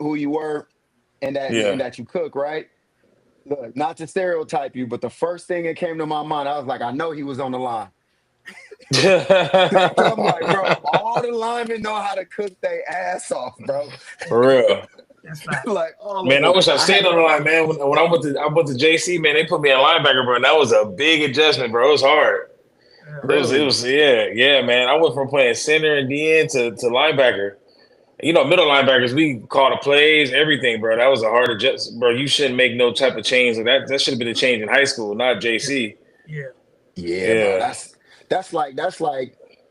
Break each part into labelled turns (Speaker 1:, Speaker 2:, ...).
Speaker 1: who you were and
Speaker 2: Yeah.
Speaker 1: that you cook, right? Look, not to stereotype you, but the first thing that came to my mind, I was like, I know he was on the line. I'm like, bro, all the linemen know how to cook their ass off, bro.
Speaker 2: For real.
Speaker 3: That's fine.
Speaker 1: Like all of
Speaker 2: Man, I
Speaker 1: them.
Speaker 2: wish I
Speaker 1: I
Speaker 2: stayed
Speaker 1: had
Speaker 2: on the line, man. When I went to JC, man, they put me at linebacker, bro. And that was a big adjustment, bro. It was hard. It
Speaker 1: really.
Speaker 2: was yeah, man. I went from playing center and DN to linebacker. You know, middle linebackers, we call the plays, everything, bro. That was a hard adjustment, bro. You shouldn't make no type of change. That should have been a change in high school, not JC.
Speaker 3: Yeah.
Speaker 1: Yeah, bro.
Speaker 2: Yeah,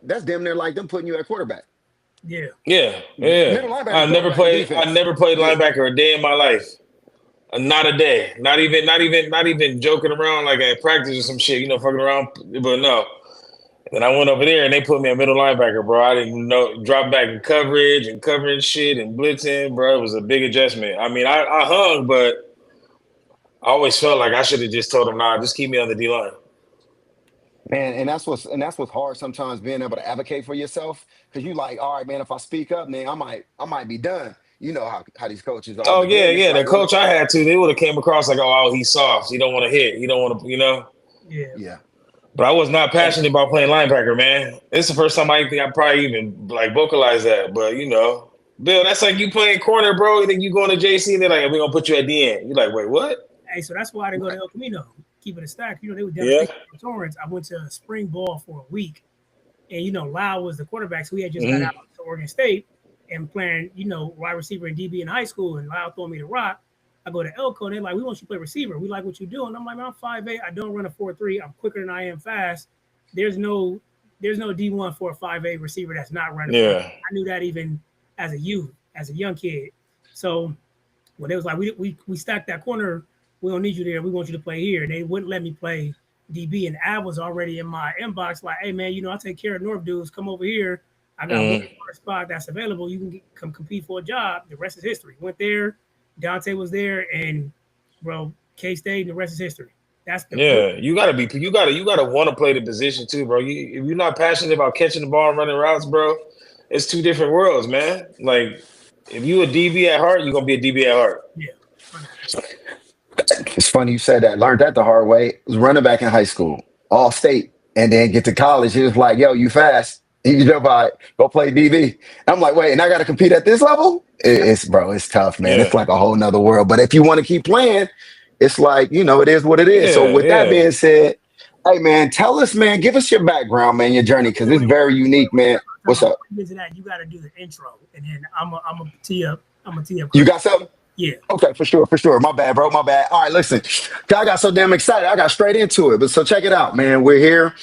Speaker 1: That's damn near like them putting you at quarterback.
Speaker 3: Yeah.
Speaker 2: yeah,
Speaker 1: Middle
Speaker 2: yeah.
Speaker 1: linebacker, quarterback, and
Speaker 2: I
Speaker 1: defense.
Speaker 2: never played
Speaker 1: Yeah.
Speaker 2: linebacker a day in my life. Not a day. Not even joking around like at practice or some shit. You know, fucking around. But no. And I went over there and they put me a middle linebacker, bro. I didn't know drop back in coverage and covering shit and blitzing, bro. It was a big adjustment. I mean, I hung, but I always felt like I should have just told him, nah, just keep me on the D line.
Speaker 1: Man, and that's what's hard sometimes being able to advocate for yourself. Cause you like, all right, man, if I speak up, then I might be done. You know how these coaches are.
Speaker 2: Oh
Speaker 1: But
Speaker 2: yeah,
Speaker 1: then it's
Speaker 2: yeah. The
Speaker 1: like, well,
Speaker 2: coach I had to, they would have came across like, oh, he's soft. He don't want to hit. He don't want to, you know.
Speaker 3: Yeah.
Speaker 1: yeah.
Speaker 2: But I was not
Speaker 1: And
Speaker 2: passionate about playing linebacker, man. It's the first time I think I probably even like vocalized that. But you know, Bill, that's like you playing corner, bro. You think you going to JC and they're like, we're gonna put you at the end. You're like, wait, what?
Speaker 3: Hey, so that's why I didn't go to El Camino. Keep it a stack. You know, they were
Speaker 2: Yeah.
Speaker 3: devastated in Torrance. I went to spring ball for a week. And, you know, Lau was the quarterback. So he had just got
Speaker 2: Mhm.
Speaker 3: out to Oregon State and playing, you know, wide receiver and DB in high school. And Lau throwing me the rock. I go to Elko and they're like, we want you to play receiver. We like what you do. And I'm like, man, I'm 5'8". I don't run a 4'3". I'm quicker than I am fast. There's no D1 for a 5'8" receiver that's not running.
Speaker 2: Yeah.
Speaker 3: I knew that even as a youth, as a young kid. So when they was like, we stacked that corner, we don't need you there. We want you to play here. And they wouldn't let me play DB. And Ab was already in my inbox, like, hey man, you know, I take care of North dudes. Come over here. I got one spot that's available. You can come compete for a job. The rest is history. Went there. Dante was there, and bro, K stayed, and the rest is history. That's the
Speaker 2: Yeah, you gotta want to play the position too, bro. If you're not passionate about catching the ball and running routes, bro, it's two different worlds, man. Like if you a DB at heart, you're gonna be a DB at heart.
Speaker 3: yeah.
Speaker 1: it's funny you said that. Learned that the hard way. Was running back in high school, all state, and then get to college. It was like, yo, you fast. You know, by go play DB. I'm like, wait, and I got to compete at this level. It's bro, it's tough, man. It's
Speaker 2: Yeah,
Speaker 1: like a whole nother world. But if you want to keep playing, it's like it is what it is. So
Speaker 2: yeah,
Speaker 1: with that
Speaker 2: yeah.
Speaker 1: being said, hey man, tell us, man, give us your background, man, your journey, because it's very unique, man. What's up?
Speaker 3: Into that, you got to do the intro, and then I'm a tee up. I'm a tee up.
Speaker 1: You got something?
Speaker 3: Yeah.
Speaker 1: Okay, for sure, for sure. My bad, bro. My bad. All right, listen. I got so damn excited. I got straight into it. But so check it out, man. We're here.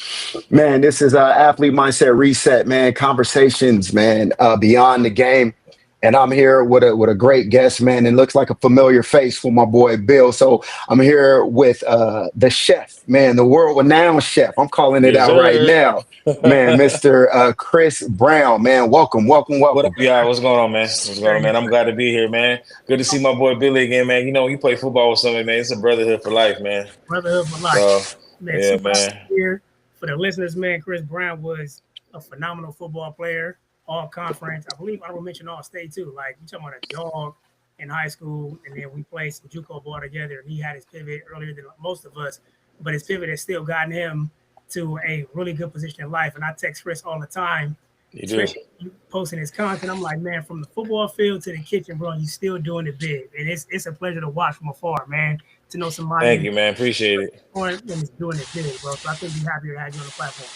Speaker 1: Man, this is Athlete Mindset Reset, man. Conversations, man, beyond the game. And I'm here with a great guest, man. And looks like a familiar face for my boy Bill. So I'm here with the chef, man, the world renowned chef. I'm calling it
Speaker 2: Yes,
Speaker 1: out right
Speaker 2: sir.
Speaker 1: now, man. Mr. Chris Brown, man. Welcome, welcome,
Speaker 2: What up,
Speaker 1: welcome.
Speaker 2: y'all? What's going on, man? What's going on, man? I'm glad to be here, man. Good to see my boy Billy again, man. You know, you play football with somebody, man. It's a brotherhood for life, man.
Speaker 3: Brotherhood for
Speaker 2: So,
Speaker 3: life. Man,
Speaker 2: yeah,
Speaker 3: super
Speaker 2: man.
Speaker 3: here for the listeners, man. Chris Brown was a phenomenal football player, all conference. I believe I will mention all state too. Like you talking about a dog in high school, and then we played some JUCO ball together, and he had his pivot earlier than most of us, but his pivot has still gotten him to a really good position in life. And I text Chris all the time,
Speaker 2: You do.
Speaker 3: especially posting his content. I'm like, man, from the football field to the kitchen, bro, you still doing it big, and it's a pleasure to watch from afar, man. To know
Speaker 2: Thank
Speaker 3: somebody
Speaker 2: you, man. Appreciate it.
Speaker 3: and is doing it big, bro. So I couldn't be happier to have you on the platform.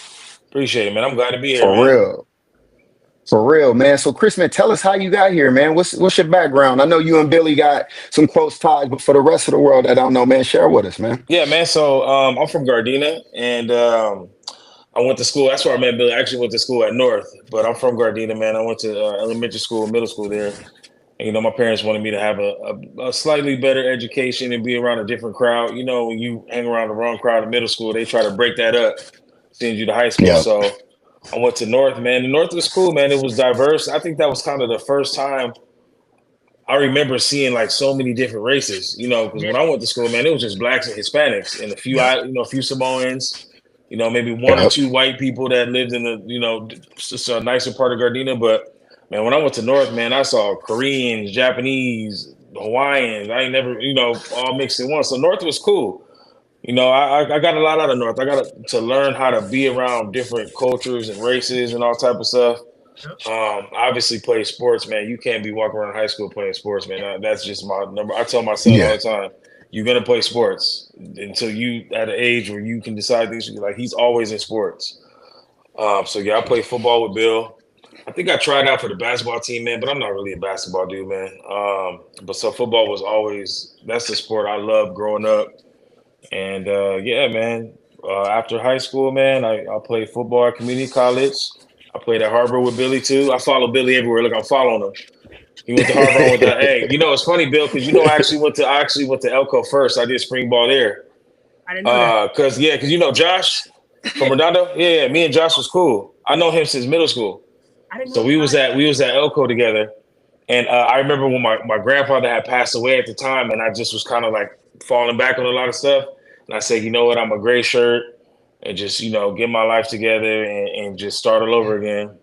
Speaker 2: Appreciate it, man. I'm glad to be here,
Speaker 1: For
Speaker 2: man.
Speaker 1: real. For real, man. So, Chris, man, tell us how you got here, man. What's your background? I know you and Billy got some close ties, but for the rest of the world that don't know, man, share with us, man.
Speaker 2: Yeah, man. So I'm from Gardena, and I went to school. That's where I met Billy. I actually went to school at North, but I'm from Gardena, man. I went to elementary school, middle school there. And, you know, my parents wanted me to have a slightly better education and be around a different crowd. You know, when you hang around the wrong crowd in middle school, they try to break that up, send you to high school.
Speaker 1: Yeah.
Speaker 2: So I went to North, man. The North was cool, man. It was diverse. I think that was kind of the first time I remember seeing like so many different races, you know, because
Speaker 3: Yeah,
Speaker 2: when I went to school, man, it was just blacks and Hispanics and a few,
Speaker 3: yeah,
Speaker 2: a few Samoans, maybe one or
Speaker 1: Yep.
Speaker 2: two white people that lived in the, just a nicer part of Gardena. But Man, when I went to North, man, I saw Koreans, Japanese, Hawaiians. I ain't never, all mixed in one. So North was cool. I got a lot out of North. I got to learn how to be around different cultures and races and all type of stuff. Obviously play sports, man. You can't be walking around high school playing sports, man. That's just my number. I tell my son all the time, you're going to play sports until you at an age where you can decide things. Like, he's always in sports. So yeah, I play football with Bill. I think I tried out for the basketball team, man, but I'm not really a basketball dude, man. But so football was always, that's the sport I loved growing up. And yeah, man, after high school, man, I played football at community college. I played at Harvard with Billy too. I follow Billy everywhere. Look, I'm following him. He went to Harvard. I went to, hey, it's funny, Bill, because I actually went to Elko first. I did spring ball there.
Speaker 3: I didn't know that.
Speaker 2: Because Josh from Redondo. Yeah, me and Josh was cool. I know him since middle school. So we was at Elko together, and I remember when my grandfather had passed away at the time, and I just was kind of like falling back on a lot of stuff. And I said, you know what, I'm a gray shirt, and just get my life together and just start all over again.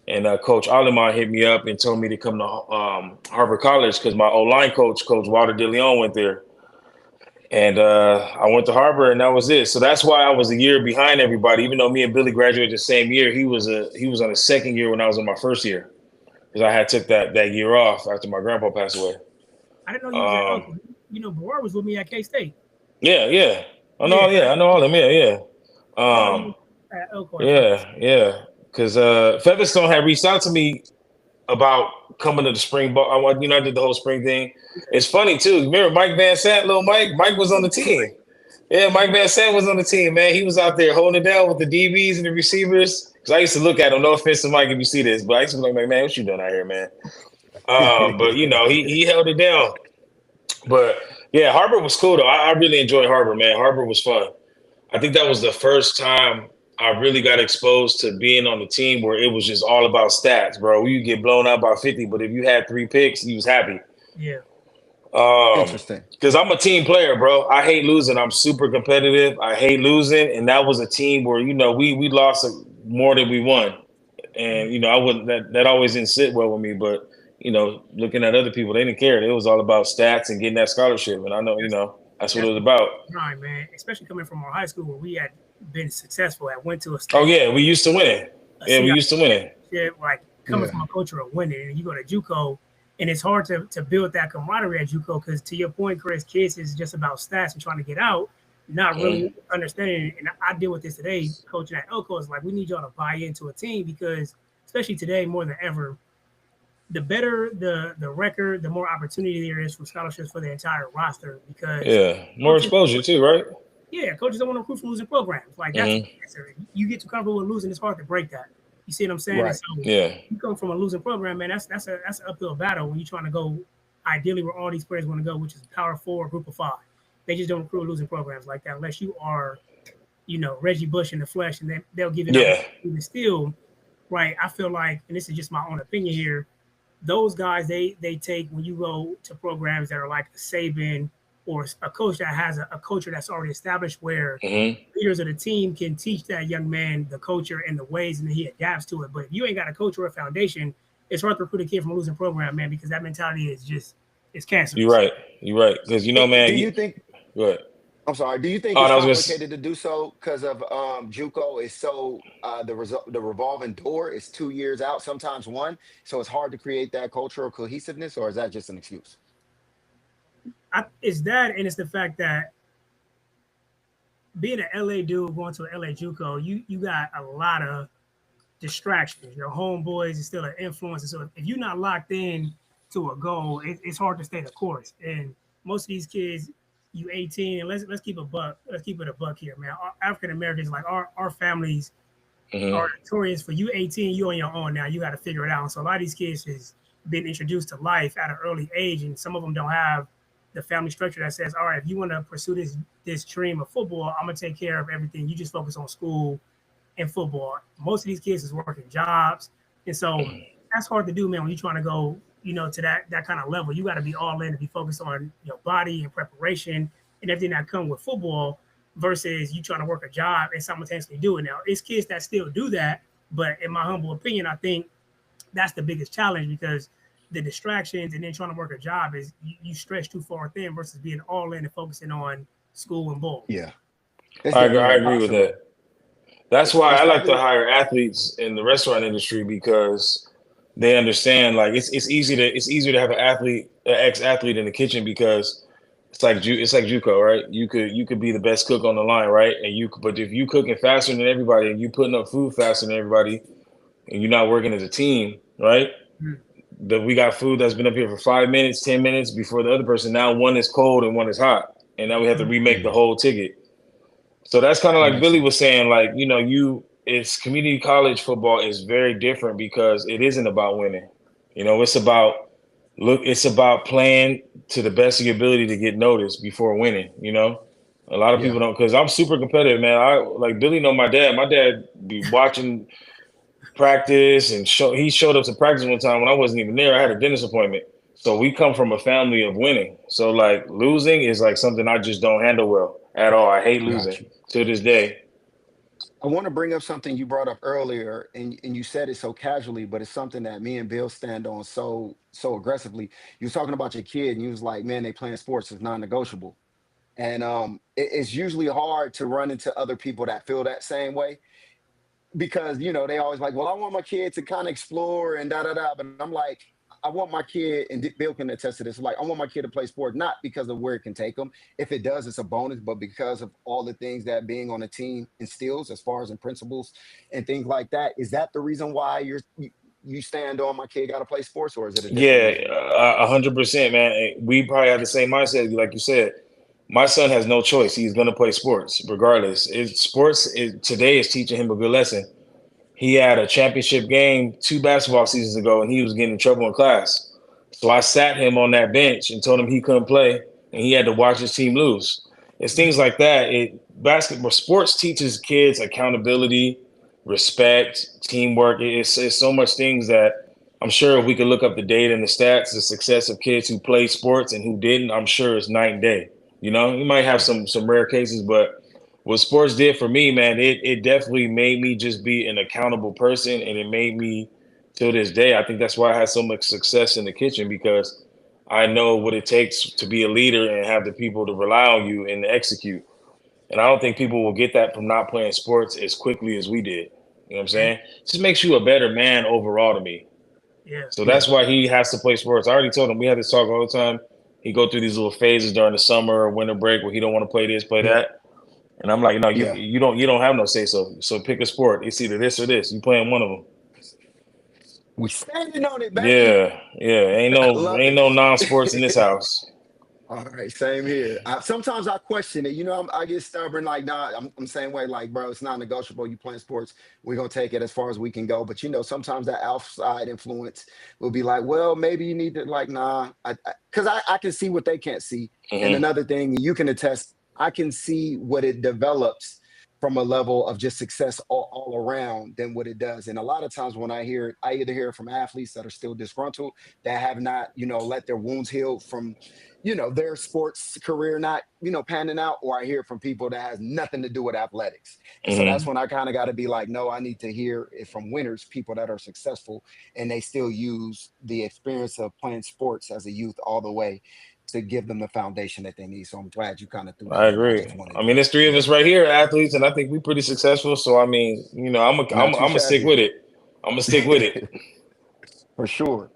Speaker 2: And Coach Aleman hit me up and told me to come to Harvard College because my O-line coach, Coach Walter DeLeon, went there. And I went to Harvard, and that was it. So that's why I was a year behind everybody. Even though me and Billy graduated the same year, he was on his second year when I was in my first year, because I had took that year off after my grandpa passed away.
Speaker 3: I didn't know you was at Elko. Boar was with me at K-State.
Speaker 2: Yeah. I know all them. Yeah.
Speaker 3: At Elko.
Speaker 2: Yeah. Because Featherstone had reached out to me about coming to the spring ball. I did the whole spring thing. It's funny too. Remember Mike Van Sant, little Mike? Mike was on the team. Yeah, Mike Van Sant was on the team, man. He was out there holding it down with the DBs and the receivers. Because I used to look at him. No offense to Mike if you see this, but I used to look like, man, what you doing out here, man? But he held it down. But yeah, Harvard was cool though. I really enjoyed Harvard, man. Harvard was fun. I think that was the first time I really got exposed to being on the team where it was just all about stats, bro. You get blown out by 50, but if you had 3 picks, you was happy.
Speaker 3: Yeah.
Speaker 1: Interesting.
Speaker 2: Because I'm a team player, bro. I hate losing. I'm super competitive. I hate losing, and that was a team where we lost more than we won, and I wouldn't. That always didn't sit well with me. But looking at other people, they didn't care. It was all about stats and getting that scholarship, and I know that's what it was about.
Speaker 3: Right, man. Especially coming from our high school where we had been successful at went to a state.
Speaker 2: Oh yeah, we used to win. Yeah, we used to win.
Speaker 3: Yeah, like coming from a culture of winning, and you go to JUCO, and it's hard to build that camaraderie at JUCO because, to your point, Chris, kids is just about stats and trying to get out, not really understanding it. And I deal with this today, coaching at Elko. Is like we need y'all to buy into a team because, especially today more than ever, the better the record, the more opportunity there is for scholarships for the entire roster. Because
Speaker 2: more exposure too, right?
Speaker 3: Yeah, coaches don't want to recruit from losing programs. Like that's you get too comfortable with losing, it's hard to break that. You see what I'm saying?
Speaker 1: Right.
Speaker 3: So you come from a losing program, man. That's an uphill battle when you're trying to go ideally where all these players want to go, which is Power 4, Group of 5. They just don't recruit losing programs like that unless you are, Reggie Bush in the flesh, and then they'll give it up. Even still, right? I feel like, and this is just my own opinion here, those guys they take when you go to programs that are like a Saban or a coach that has a culture that's already established where leaders of the team can teach that young man the culture and the ways, and then he adapts to it. But if you ain't got a coach or a foundation, it's hard to recruit a kid from a losing program, man, because that mentality is just, it's cancerous.
Speaker 2: You're right. Because, man.
Speaker 1: Do you think –
Speaker 2: go ahead.
Speaker 1: I'm sorry. Do you think it's complicated to do so because of JUCO is so the revolving door is 2 years out, sometimes 1, so it's hard to create that cultural cohesiveness, or is that just an excuse?
Speaker 3: It's that, and it's the fact that being an LA dude going to an LA JUCO, you got a lot of distractions. Your homeboys is still an influence, and so if you're not locked in to a goal, it's hard to stay the course. And most of these kids, you 18, and let's keep it a buck here, man. African Americans, like our families are notorious for you 18, you on your own now. You got to figure it out. And so a lot of these kids is being introduced to life at an early age, and some of them don't have the family structure that says, all right, if you want to pursue this dream of football, I'm gonna take care of everything. You just focus on school and football. Most of these kids is working jobs, and so that's hard to do, man. When you're trying to go, to that kind of level, you got to be all in and be focused on your body and preparation and everything that comes with football. Versus you trying to work a job and simultaneously do it. Now, it's kids that still do that, but in my humble opinion, I think that's the biggest challenge, because the distractions and then trying to work a job is you stretch too far thin versus being all in and focusing on school and ball.
Speaker 1: Yeah, it's
Speaker 2: I
Speaker 1: definitely
Speaker 2: agree with
Speaker 1: impossible.
Speaker 2: that. That's why
Speaker 1: It's
Speaker 2: I like to
Speaker 1: probably
Speaker 2: hire athletes in the restaurant industry, because they understand, like, it's easier to have an ex athlete in the kitchen, because it's like JUCO, right? You could be the best cook on the line, right? But if you cooking faster than everybody and you putting up food faster than everybody and you're not working as a team, right?
Speaker 3: Mm.
Speaker 2: That we got food that's been up here for 5 minutes, 10 minutes before the other person. Now one is cold and one is hot, and now we have to remake the
Speaker 1: mm,
Speaker 2: whole ticket. So that's kind of
Speaker 1: that
Speaker 2: like
Speaker 1: makes
Speaker 2: Billy was
Speaker 1: sense.
Speaker 2: saying, like, it's community college football is very different because it isn't about winning. It's about playing to the best of your ability to get noticed before winning. A lot of
Speaker 1: Yeah.
Speaker 2: people don't, because I'm super competitive, man. I like Billy know my dad. My dad be watching practice and he showed up to practice one time when I wasn't even there. I had a dentist appointment. So we come from a family of winning. So like losing is like something I just don't handle well at all. I hate losing
Speaker 1: Got you.
Speaker 2: to this day.
Speaker 1: I want to bring up something you brought up earlier, and you said it so casually, but it's something that me and Bill stand on so aggressively. You was talking about your kid, and you was like, "Man, they playing sports is non-negotiable," and it's usually hard to run into other people that feel that same way, because they always like, well, I want my kid to kind of explore and da da da, but I'm like, I want my kid, and Bill can attest to this, like, I want my kid to play sport, not because of where it can take them. If it does, it's a bonus, but because of all the things that being on a team instills, as far as in principles and things like that. Is that the reason why you stand on my kid got to play sports, or is it a different
Speaker 2: Yeah,
Speaker 1: reason?
Speaker 2: 100%, man. We probably have the same mindset, like you said. My son has no choice. He's going to play sports regardless. Today is teaching him a good lesson. He had a championship game 2 basketball seasons ago, and he was getting in trouble in class. So I sat him on that bench and told him he couldn't play, and he had to watch his team lose. It's things like that. Sports teaches kids accountability, respect, teamwork. It's so much things that I'm sure if we could look up the data and the stats, the success of kids who play sports and who didn't, I'm sure it's night and day. You might have
Speaker 1: Right.
Speaker 2: some rare cases, but what sports did for me, man, it definitely made me just be an accountable person, and it made me till this day. I think that's why I had so much success in the kitchen, because I know what it takes to be a leader and have the people to rely on you and to execute. And I don't think people will get that from not playing sports as quickly as we did. You know what I'm saying? It just makes you a better man overall to me.
Speaker 3: Yeah.
Speaker 2: So
Speaker 1: Yeah.
Speaker 2: that's why he has to play sports. I already told him, we had this talk all the time. He go through these little phases during the summer or winter break where he don't want to play this, play that. And I'm like, no,
Speaker 1: Yeah.
Speaker 2: you don't have no say so. So pick a sport. It's either this or this. You playing one of them.
Speaker 1: We standing on it, baby.
Speaker 2: Yeah, yeah. Ain't no
Speaker 1: Love
Speaker 2: ain't no
Speaker 1: it.
Speaker 2: non-sports in this house.
Speaker 1: All right, same here. Sometimes I question it. I get stubborn. Like, nah, I'm same way. Like, bro, it's not negotiable. You playing sports, we're gonna take it as far as we can go. But sometimes that outside influence will be like, well, maybe you need to, like, nah, because I can see what they can't see. And
Speaker 2: Hmm.
Speaker 1: another thing, you can attest, I can see what it develops from a level of just success all around than what it does. And a lot of times when I hear it, I either hear it from athletes that are still disgruntled, that have not, let their wounds heal from their sports career not, panning out, or I hear from people that has nothing to do with athletics. And so that's
Speaker 2: Hmm.
Speaker 1: when I kind of got to be like, no, I need to hear it from winners, people that are successful, and they still use the experience of playing sports as a youth all the way to give them the foundation that they need. So I'm glad you kind of threw that
Speaker 2: I
Speaker 1: in. I
Speaker 2: agree.
Speaker 1: just wanted
Speaker 2: I
Speaker 1: to,
Speaker 2: mean, there's three of
Speaker 1: yeah,
Speaker 2: us right here, athletes, and I think we're pretty successful. So I mean,
Speaker 1: not
Speaker 2: I'm
Speaker 1: too
Speaker 2: gonna stick with
Speaker 1: shabby.
Speaker 2: it. I'm gonna stick with it.
Speaker 1: For sure.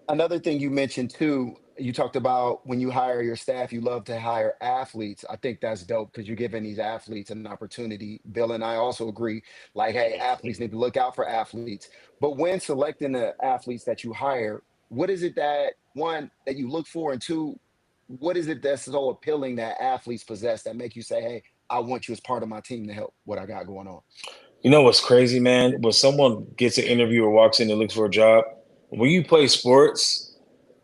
Speaker 1: Another thing you mentioned too, you talked about when you hire your staff, you love to hire athletes. I think that's dope because you're giving these athletes an opportunity. Bill and I also agree, like, hey, athletes need to look out for athletes. But when selecting the athletes that you hire, what is it that, one, that you look for, and two, what is it that's so appealing that athletes possess that make you say, hey, I want you as part of my team to help what I got going on?
Speaker 2: You know what's crazy, man? When someone gets an interview or walks in and looks for a job, when you play sports,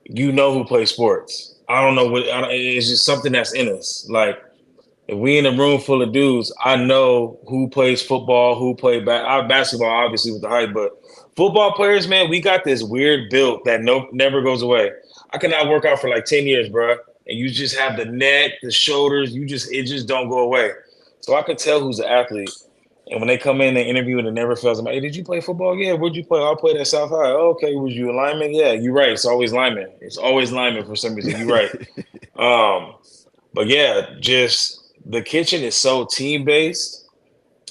Speaker 2: you know who plays sports. I don't know it's just something that's in us. Like if we in a room full of dudes, I know who plays football, who play basketball, obviously with the height, but football players, man, we got this weird build that never goes away. I cannot work out for like 10 years, bro, and you just have the neck, the shoulders, it just don't go away. So I can tell who's an athlete. And when they come in, they interview and it never fails. I'm like, hey, did you play football? Yeah, where'd you play? I played at South High. Oh, okay, was you a lineman? Yeah, you're right. It's always lineman. It's always lineman for some reason. You're right. Um, but yeah, just the kitchen is so team based,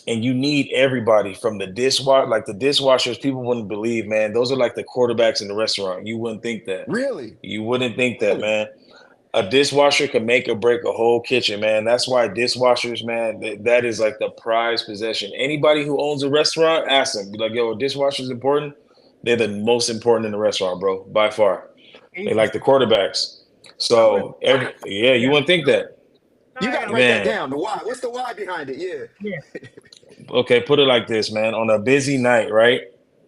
Speaker 2: and you need everybody from the dishwasher, like the dishwashers. People wouldn't believe, man. Those are like the quarterbacks in the restaurant. You wouldn't think that.
Speaker 1: Really?
Speaker 2: You wouldn't think that,
Speaker 1: Really?
Speaker 2: man. A dishwasher can make or break a whole kitchen, man. That's why dishwashers, man, that is like the prized possession. Anybody who owns a restaurant, ask them. Be like, yo, a dishwasher is important. They're the most important in the restaurant, bro, by far. They like the
Speaker 3: Interesting.
Speaker 2: quarterbacks.
Speaker 3: I would.
Speaker 2: So yeah, you
Speaker 3: Yeah.
Speaker 2: wouldn't think that.
Speaker 1: You got to break that
Speaker 2: Man,
Speaker 1: down. The why? What's the why behind it? Yeah.
Speaker 3: Yeah.
Speaker 2: okay, put it like this, man. On a busy night, right?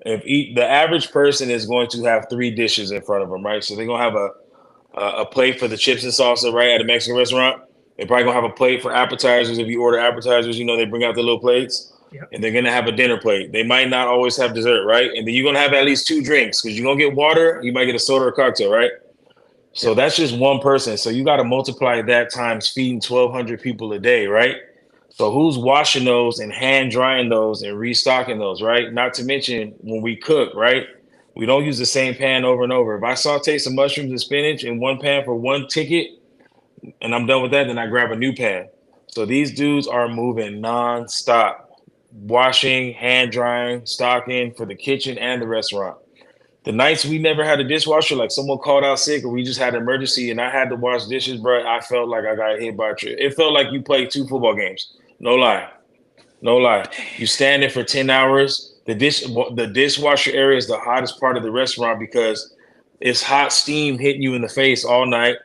Speaker 2: The average person is going to have three dishes in front of them, right? So they're gonna have a plate for the chips and salsa, right, at a Mexican restaurant. They're probably gonna have a plate for appetizers. If you order appetizers, they bring out the little plates,
Speaker 3: Yep.
Speaker 2: and they're gonna have a dinner plate. They might not always have dessert, right? And then you're gonna have at least two drinks because you're gonna get water. You might get a soda or cocktail, right? So
Speaker 1: Yep.
Speaker 2: that's just one person. So you got to multiply that times feeding 1,200 people a day, right? So who's washing those and hand drying those and restocking those, right? Not to mention when we cook, right? We don't use the same pan over and over. If I saute some mushrooms and spinach in one pan for one ticket and I'm done with that, then I grab a new pan. So these dudes are moving nonstop, washing, hand drying, stocking for the kitchen and the restaurant. The nights we never had a dishwasher, like someone called out sick or we just had an emergency and I had to wash dishes, bro, I felt like I got hit by a trip. It felt like you played two football games. No lie. No lie. You stand there for 10 hours. The dishwasher area is the hottest part of the restaurant because it's hot steam hitting you in the face all night.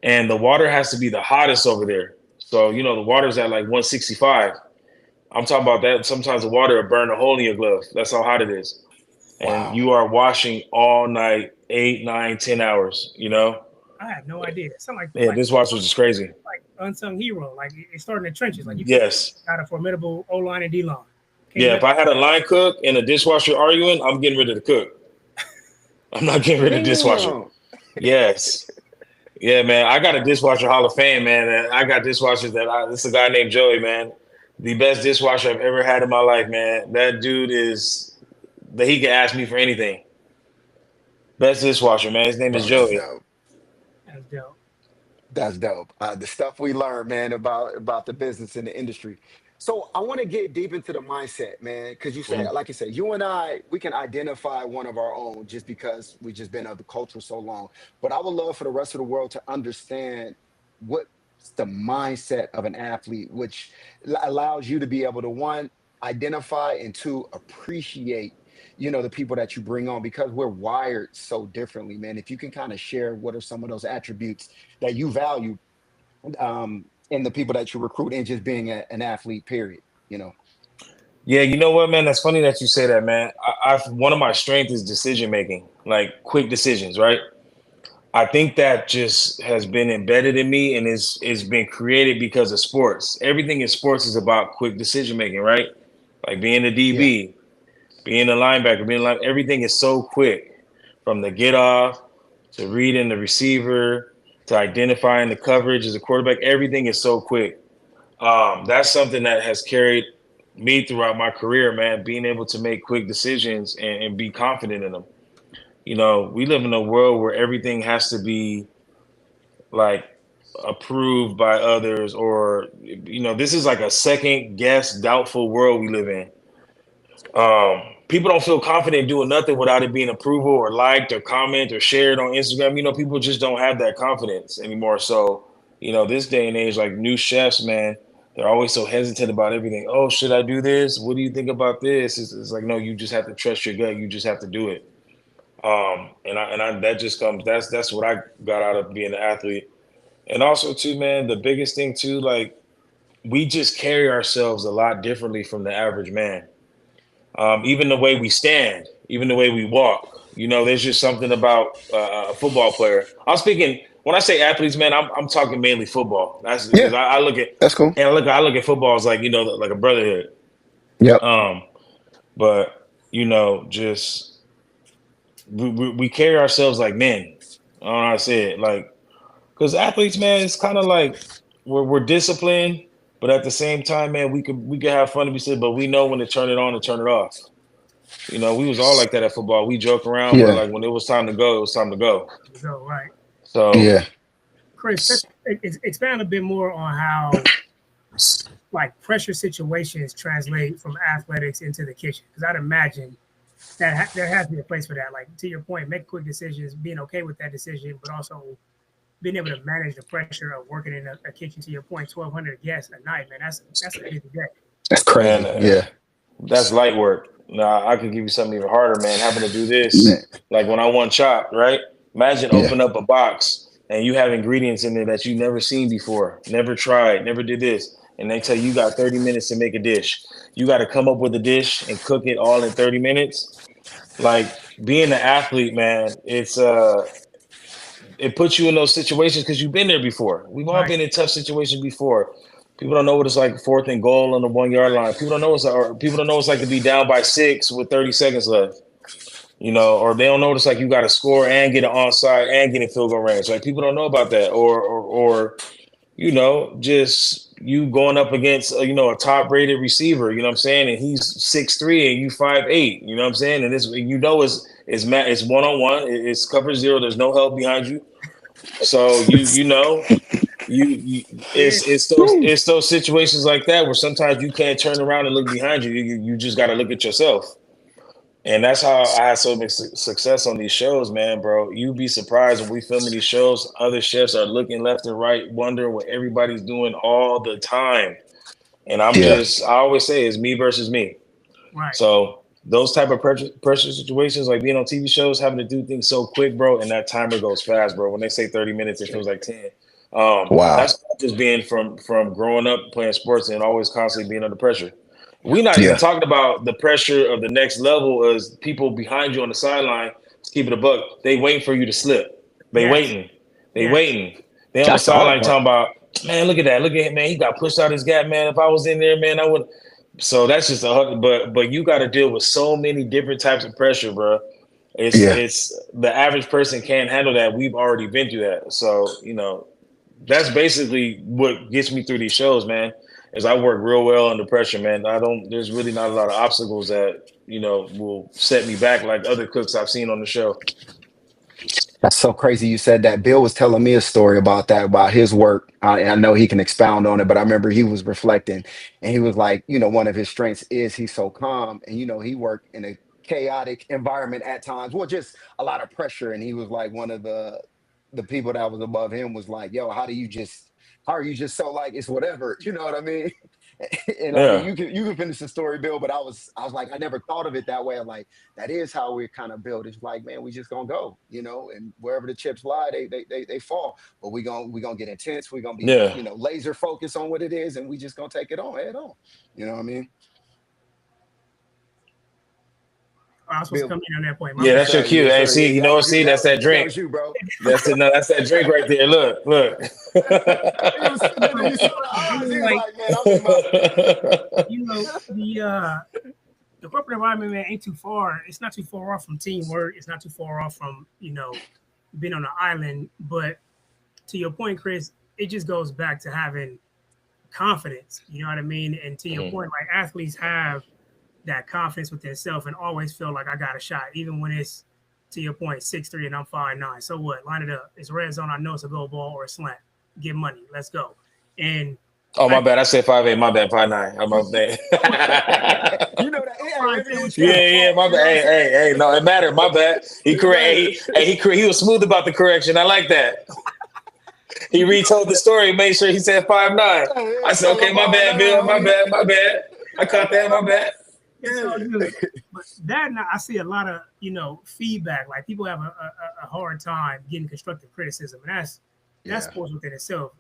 Speaker 2: And the water has to be the hottest over there. So, the water's at like 165. I'm talking about that. Sometimes the water will burn a hole in your glove. That's how hot it is. And
Speaker 1: Wow.
Speaker 2: you are washing all night, 8, 9, 10 hours,
Speaker 3: I have no idea. It sounds
Speaker 2: Yeah,
Speaker 3: like
Speaker 2: dishwashers is crazy.
Speaker 3: like unsung hero. Like it started in the trenches. Like you
Speaker 2: Yes.
Speaker 3: got a formidable O line and D line.
Speaker 2: Yeah, if I had a line cook and a dishwasher arguing, I'm getting rid of the cook. I'm not getting rid of the dishwasher.
Speaker 1: Damn.
Speaker 2: Yes. Yeah, man. I got a dishwasher Hall of Fame, man. And I got dishwashers this is a guy named Joey, man. The best dishwasher I've ever had in my life, man. That dude he can ask me for anything. Best dishwasher, man. His name is
Speaker 1: Bro, that's
Speaker 2: Joey.
Speaker 1: dope.
Speaker 3: That's dope.
Speaker 1: That's dope. The stuff we learned, man, about the business and the industry. So I want to get deep into the mindset, man, because you said,
Speaker 2: Mhm.
Speaker 1: like you said, you and I, we can identify one of our own just because we just been of the culture so long. But I would love for the rest of the world to understand what's the mindset of an athlete, which allows you to be able to one, identify and two, appreciate, the people that you bring on because we're wired so differently, man. If you can kind of share what are some of those attributes that you value in the people that you recruit and just being an athlete, period.
Speaker 2: Yeah, you know what, man? That's funny that you say that, man. One of my strengths is decision making, like quick decisions, right? I think that just has been embedded in me and is been created because of sports. Everything in sports is about quick decision making, right? Like being a
Speaker 1: Yeah.
Speaker 2: DB, being a linebacker, everything is so quick from the get off to reading the receiver to identifying the coverage as a quarterback. Everything is so quick. That's something that has carried me throughout my career, man, being able to make quick decisions and be confident in them. We live in a world where everything has to be like approved by others or this is like a second guess doubtful world we live in. People don't feel confident doing nothing without it being approval or liked or comment or shared on Instagram. People just don't have that confidence anymore. So, this day and age, like new chefs, man, they're always so hesitant about everything. Oh, should I do this? What do you think about this? It's like, no, you just have to trust your gut. You just have to do it. And I that just comes, that's what I got out of being an athlete. And also too, man, the biggest thing too, like we just carry ourselves a lot differently from the average man. Even the way we stand, even the way we walk. There's just something about a football player. I'm speaking when I say athletes, man. I'm talking mainly football. That's because
Speaker 1: Yeah.
Speaker 2: I look at
Speaker 1: That's cool.
Speaker 2: and I look at football as like like a brotherhood.
Speaker 1: Yep.
Speaker 2: Um, but just we carry ourselves like men. I don't know how to say it, like because athletes, man, it's kind of like we're disciplined. But at the same time, man, we could have fun to be said, but we know when to turn it on and turn it off. You know, we was all like that at football. We joke around, but
Speaker 1: Yeah.
Speaker 2: like when it was time to go, it was time to go.
Speaker 3: So, right.
Speaker 2: So
Speaker 1: Yeah.
Speaker 3: Chris, expand a bit more on how like pressure situations translate from athletics into the kitchen. Because I'd imagine that there has to be a place for that. Like to your point, make quick decisions, being okay with that decision, but also being able to manage the pressure of working in a kitchen. To your point, 1,200 guests a night, man. That's a busy day.
Speaker 1: That's
Speaker 2: man,
Speaker 1: crazy. Yeah.
Speaker 2: that's light work. Now I could give you something even harder, man. Having to do
Speaker 1: Yeah.
Speaker 2: this, like when I won Chop, right? Imagine
Speaker 1: Yeah.
Speaker 2: open up a box and you have ingredients in there that you never seen before, never tried, never did this, and they tell you you got 30 minutes to make a dish. You got to come up with a dish and cook it all in 30 minutes. Like being an athlete, man, it puts you in those situations because you've been there before. We've all
Speaker 3: Right.
Speaker 2: been in tough situations before. People don't know what it's like 4th and goal on the 1 yard line. People don't know what it's like to be down by 6 with 30 seconds left. You know, or they don't know what it's like you got to score and get an onside and get in field goal range. Like people don't know about that, or you know, just you going up against a top rated receiver. You know what I'm saying? And he's 6'3" and you 5'8". You know what I'm saying? And it's one on one. It's cover zero. There's no help behind you. So it's those situations like that where sometimes you can't turn around and look behind you. You just got to look at yourself. And that's how I had so much success on these shows, man, bro. You'd be surprised when we filming these shows. Other chefs are looking left and right, wondering what everybody's doing all the time. And I always say it's me versus me.
Speaker 3: Right.
Speaker 2: So those type of pressure situations, like being on TV shows, having to do things so quick, bro, and that timer goes fast, bro. When they say 30 minutes, it feels like 10.
Speaker 1: Wow.
Speaker 2: That's just being from growing up playing sports and always constantly being under pressure. We're not even
Speaker 1: Yeah.
Speaker 2: talking about the pressure of the next level as people behind you on the sideline. Let's keep it a buck. They waiting for you to slip. They
Speaker 3: Yes.
Speaker 2: waiting. They
Speaker 3: Yes.
Speaker 2: waiting. They on
Speaker 1: That's
Speaker 2: the
Speaker 1: the hard
Speaker 2: sideline
Speaker 1: part.
Speaker 2: talking about, man, look at that. Look at him, man. He got pushed out his gap, man. If I was in there, man, I would. So that's just but you got to deal with so many different types of pressure, bro.
Speaker 1: Yeah.
Speaker 2: It's the average person can't handle that. We've already been through that. So, that's basically what gets me through these shows, man. Is I work real well under pressure, man. There's really not a lot of obstacles that, will set me back like other cooks I've seen on the show.
Speaker 1: That's so crazy you said that. Bill was telling me a story about that, about his work. And I know he can expound on it, but I remember he was reflecting and he was like, one of his strengths is he's so calm. And, he worked in a chaotic environment at times, well, just a lot of pressure. And he was like, one of the people that was above him was like, yo, how are you just so like, it's whatever, you know what I mean? And I mean,
Speaker 2: Yeah.
Speaker 1: you can finish the story, Bill, but I was like, I never thought of it that way. I'm like, that is how we're kind of built. It's like, man, we just gonna go, and wherever the chips lie, they fall. But we gonna get intense. We're gonna be,
Speaker 2: Yeah.
Speaker 1: laser focused on what it is, and we just gonna take it on head on. You know what I mean?
Speaker 3: I was supposed to
Speaker 1: Bill,
Speaker 3: come in on that point.
Speaker 2: Yeah, that's your
Speaker 1: sir,
Speaker 2: cue.
Speaker 1: yes,
Speaker 2: Hey,
Speaker 1: sir.
Speaker 2: see,
Speaker 1: Yeah,
Speaker 2: you
Speaker 1: that
Speaker 2: know what?
Speaker 1: was you.
Speaker 2: See, that's that
Speaker 1: That
Speaker 2: drink.
Speaker 1: was you, bro.
Speaker 2: That's that drink right there. Look.
Speaker 1: He was sitting there, you saw the eyes. He was
Speaker 3: Like,
Speaker 1: like, man, I'm in my.
Speaker 3: the corporate environment, man, ain't too far. It's not too far off from teamwork. It's not too far off from being on an island. But to your point, Chris, it just goes back to having confidence. You know what I mean? And to your point, like athletes have that confidence with themselves and always feel like I got a shot, even when it's to your point, 6'3" and I'm 5'9". So what? Line it up. It's red zone. I know it's a goal ball or a slant. Get money. Let's go. And
Speaker 2: Oh, my bad. I said 5'8". My bad. 5'9". I'm up there. Yeah. My bad. Hey. No, it mattered. My bad. He correct. He was smooth about the correction. I like that. He retold the story. Made sure he said 5'9". I said, okay, my bad, Bill. My bad. I caught that. My bad.
Speaker 3: It's all good. But that I see a lot of feedback. Like people have a hard time getting constructive criticism, and that's sports within itself.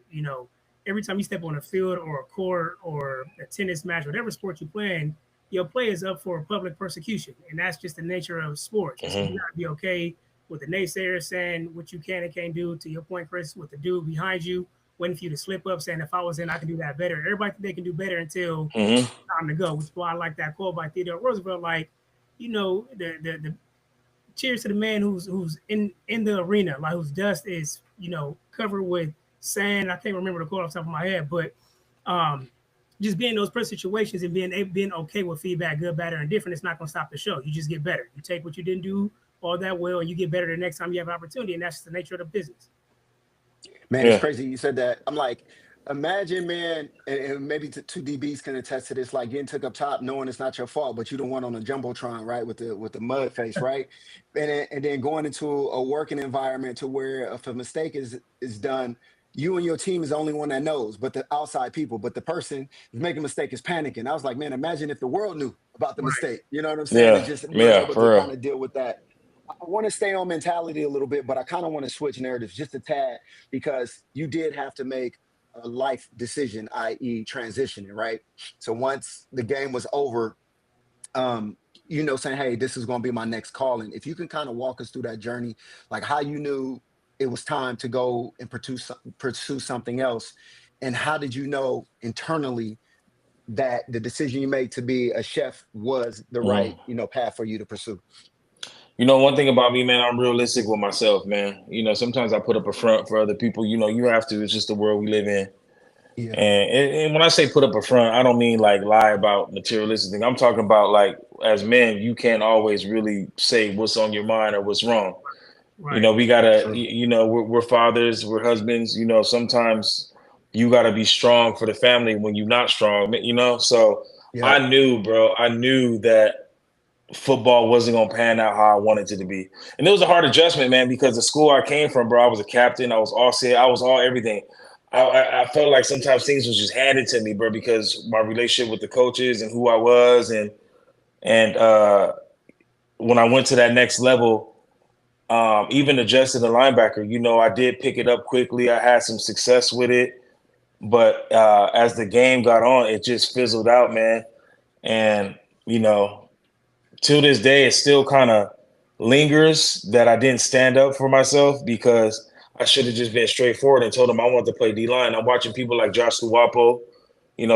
Speaker 3: Every time you step on a field or a court or a tennis match, whatever sport you're playing, your play is up for public persecution, and that's just the nature of sports. So you gotta be okay with the naysayers saying what you can and can't do. To your point, Chris, with the dude behind you waiting for you to slip up, saying if I was in, I can do that better. Everybody think they can do better until time to go, which is why I like that quote by Theodore Roosevelt. Like, the cheers to the man who's in the arena, like whose dust is covered with sand. I can't remember the quote off the top of my head, but just being in those press situations and being okay with feedback, good, bad, or indifferent, it's not going to stop the show. You just get better. You take what you didn't do all that well, and you get better the next time you have an opportunity, and that's just the nature of the business.
Speaker 1: Man, it's
Speaker 2: Yeah.
Speaker 1: crazy you said that. I'm like, imagine, man, and maybe two DBs can attest to this, like getting took up top, knowing it's not your fault, but you the one on the jumbotron, right, with the mud face, right, and then going into a working environment to where if a mistake is done, you and your team is the only one that knows, but the outside people, but the person who's making a mistake is panicking. I was like, man, imagine if the world knew about the
Speaker 3: Right.
Speaker 1: mistake. You know what I'm saying? And
Speaker 2: Yeah.
Speaker 1: just being
Speaker 2: Yeah.
Speaker 1: able to
Speaker 2: For
Speaker 1: kind
Speaker 2: real.
Speaker 1: of deal with that. I want to stay on mentality a little bit, but I kind of want to switch narratives just a tad because you did have to make a life decision, i.e., transitioning, right? So once the game was over, saying, "Hey, this is going to be my next calling." If you can kind of walk us through that journey, like how you knew it was time to go and pursue something else, and how did you know internally that the decision you made to be a chef was the right,
Speaker 2: Mm.
Speaker 1: path for you to pursue?
Speaker 2: One thing about me, man, I'm realistic with myself, man. Sometimes I put up a front for other people. You have to. It's just the world we live in.
Speaker 1: Yeah.
Speaker 2: And when I say put up a front, I don't mean like lie about materialistic things. I'm talking about like as men, you can't always really say what's on your mind or what's wrong.
Speaker 3: Right.
Speaker 2: We gotta,
Speaker 1: True.
Speaker 2: we're fathers, we're husbands. Sometimes you gotta be strong for the family when you're not strong. So
Speaker 1: Yep.
Speaker 2: I knew, bro. I knew that football wasn't gonna pan out how I wanted it to be, and it was a hard adjustment, man, because the school I came from, bro, I was a captain, I was all set, I was all everything. I felt like sometimes things was just handed to me, bro, because my relationship with the coaches and who I was, and when I went to that next level, even adjusting the linebacker, I did pick it up quickly. I had some success with it, but as the game got on, it just fizzled out, man, and till this day, it still kind of lingers that I didn't stand up for myself because I should have just been straightforward and told him I wanted to play D line. I'm watching people like Josh Luwapo.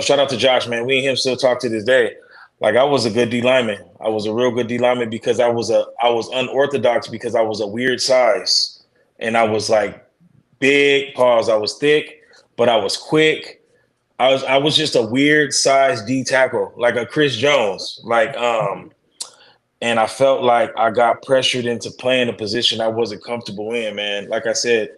Speaker 2: Shout out to Josh, man. We and him still talk to this day. Like I was a good D lineman. I was a real good D lineman because I was unorthodox because I was a weird size and I was like big. Pause. I was thick, but I was quick. I was just a weird size D tackle, like a Chris Jones, and I felt like I got pressured into playing a position I wasn't comfortable in, man. Like I said,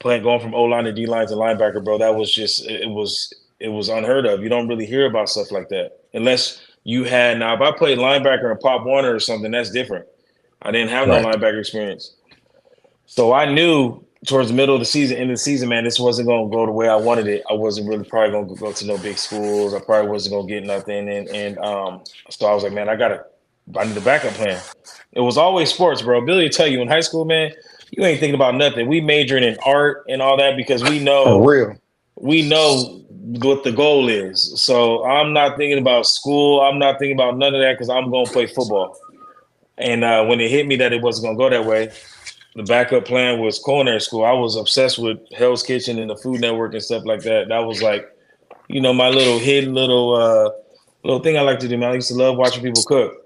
Speaker 2: going from O line to D line to linebacker, bro, that was just it was unheard of. You don't really hear about stuff like that unless you had. Now, if I played linebacker in Pop Warner or something, that's different. I didn't have no
Speaker 1: Right.
Speaker 2: linebacker experience, so I knew towards the middle of the season, end of the season, man, this wasn't gonna go the way I wanted it. I wasn't really probably gonna go to no big schools. I probably wasn't gonna get nothing, and so I was like, man, I need a backup plan. It was always sports, bro. Billy will tell you in high school, man, you ain't thinking about nothing. We majoring in art and all that because we
Speaker 1: For
Speaker 2: know
Speaker 1: real.
Speaker 2: what the goal is. So I'm not thinking about school. I'm not thinking about none of that because I'm going to play football. And when it hit me that it wasn't going to go that way, the backup plan was culinary school. I was obsessed with Hell's Kitchen and the Food Network and stuff like that. That was like, my little hidden little thing I like to do, man. I used to love watching people cook.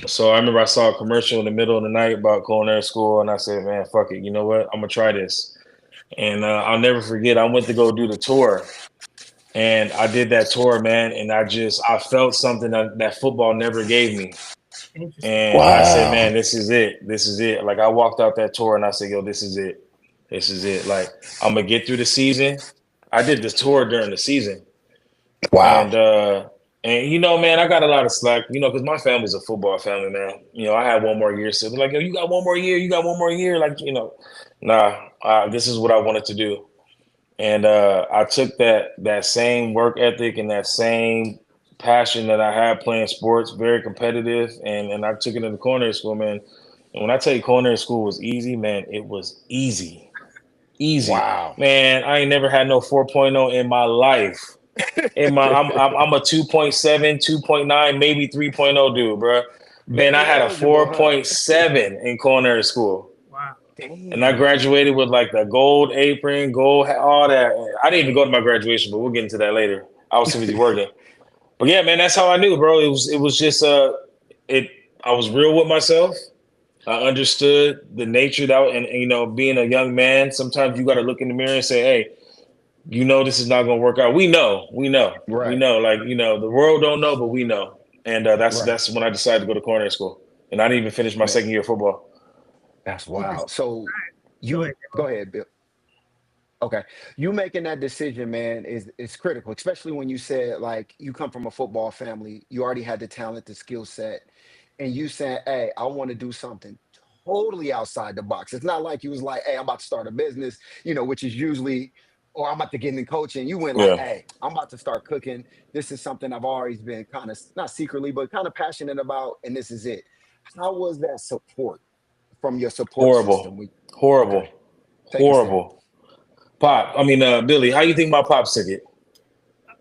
Speaker 2: So I remember I saw a commercial in the middle of the night about culinary school, and I said, "Man, fuck it. You know what? I'm gonna try this." And I'll never forget. I went to go do the tour, and I did that tour, man. And I felt something that football never gave me.
Speaker 3: Interesting.
Speaker 2: And I said, "Man,
Speaker 1: Wow.
Speaker 2: this is it. This is it." Like I walked out that tour, and I said, "Yo, this is it. This is it. Like I'm gonna get through the season." I did this tour during the season,
Speaker 1: Wow.
Speaker 2: and man, I got a lot of slack, because my family's a football family, man. I had one more year, so they're like, "Yo, you got one more year, you got one more year," like, nah, this is what I wanted to do, and I took that same work ethic and that same passion that I had playing sports, very competitive, and I took it into culinary school, man. And when I tell you culinary school was easy, man, it was easy,
Speaker 1: Wow.
Speaker 2: man. I ain't never had no 4.0 in my life. I'm a 2.7, 2.9, maybe 3.0 dude, bro. Man, I
Speaker 1: Very
Speaker 2: had a
Speaker 1: eligible, huh?
Speaker 2: 4.7 in culinary school.
Speaker 3: Wow.
Speaker 2: And I
Speaker 1: Damn.
Speaker 2: graduated with like the gold apron, all that. I didn't even go to my graduation, but we'll get into that later. I was too busy working. But yeah, man, that's how I knew, bro. It was just it I was real with myself. I understood the nature that and being a young man, sometimes you gotta look in the mirror and say, hey, you know this is not going to work out. We know.
Speaker 1: Right.
Speaker 2: Like, the world don't know, but we know. And
Speaker 1: Right.
Speaker 2: that's when I decided to go to culinary school. And I didn't even finish my
Speaker 1: Man,
Speaker 2: second year of football.
Speaker 1: that's
Speaker 3: Okay.
Speaker 1: wild. So
Speaker 3: Go
Speaker 1: you
Speaker 3: ahead.
Speaker 1: go ahead, Bill. Okay. You making that decision, man, is critical, especially when you said like you come from a football family, you already had the talent, the skill set, and you saying, hey, I want to do something totally outside the box. It's not like you was like, hey, I'm about to start a business, which is usually, or I'm about to get in coaching. You went like,
Speaker 2: Yeah.
Speaker 1: hey, I'm about to start cooking. This is something I've always been kind of not secretly, but kind of passionate about, and this is it. How was that support from your support system?
Speaker 2: Horrible.
Speaker 1: Okay,
Speaker 2: Horrible.
Speaker 1: take us there.
Speaker 2: Horrible. Pop, I mean, Billy, how you think my pops took it?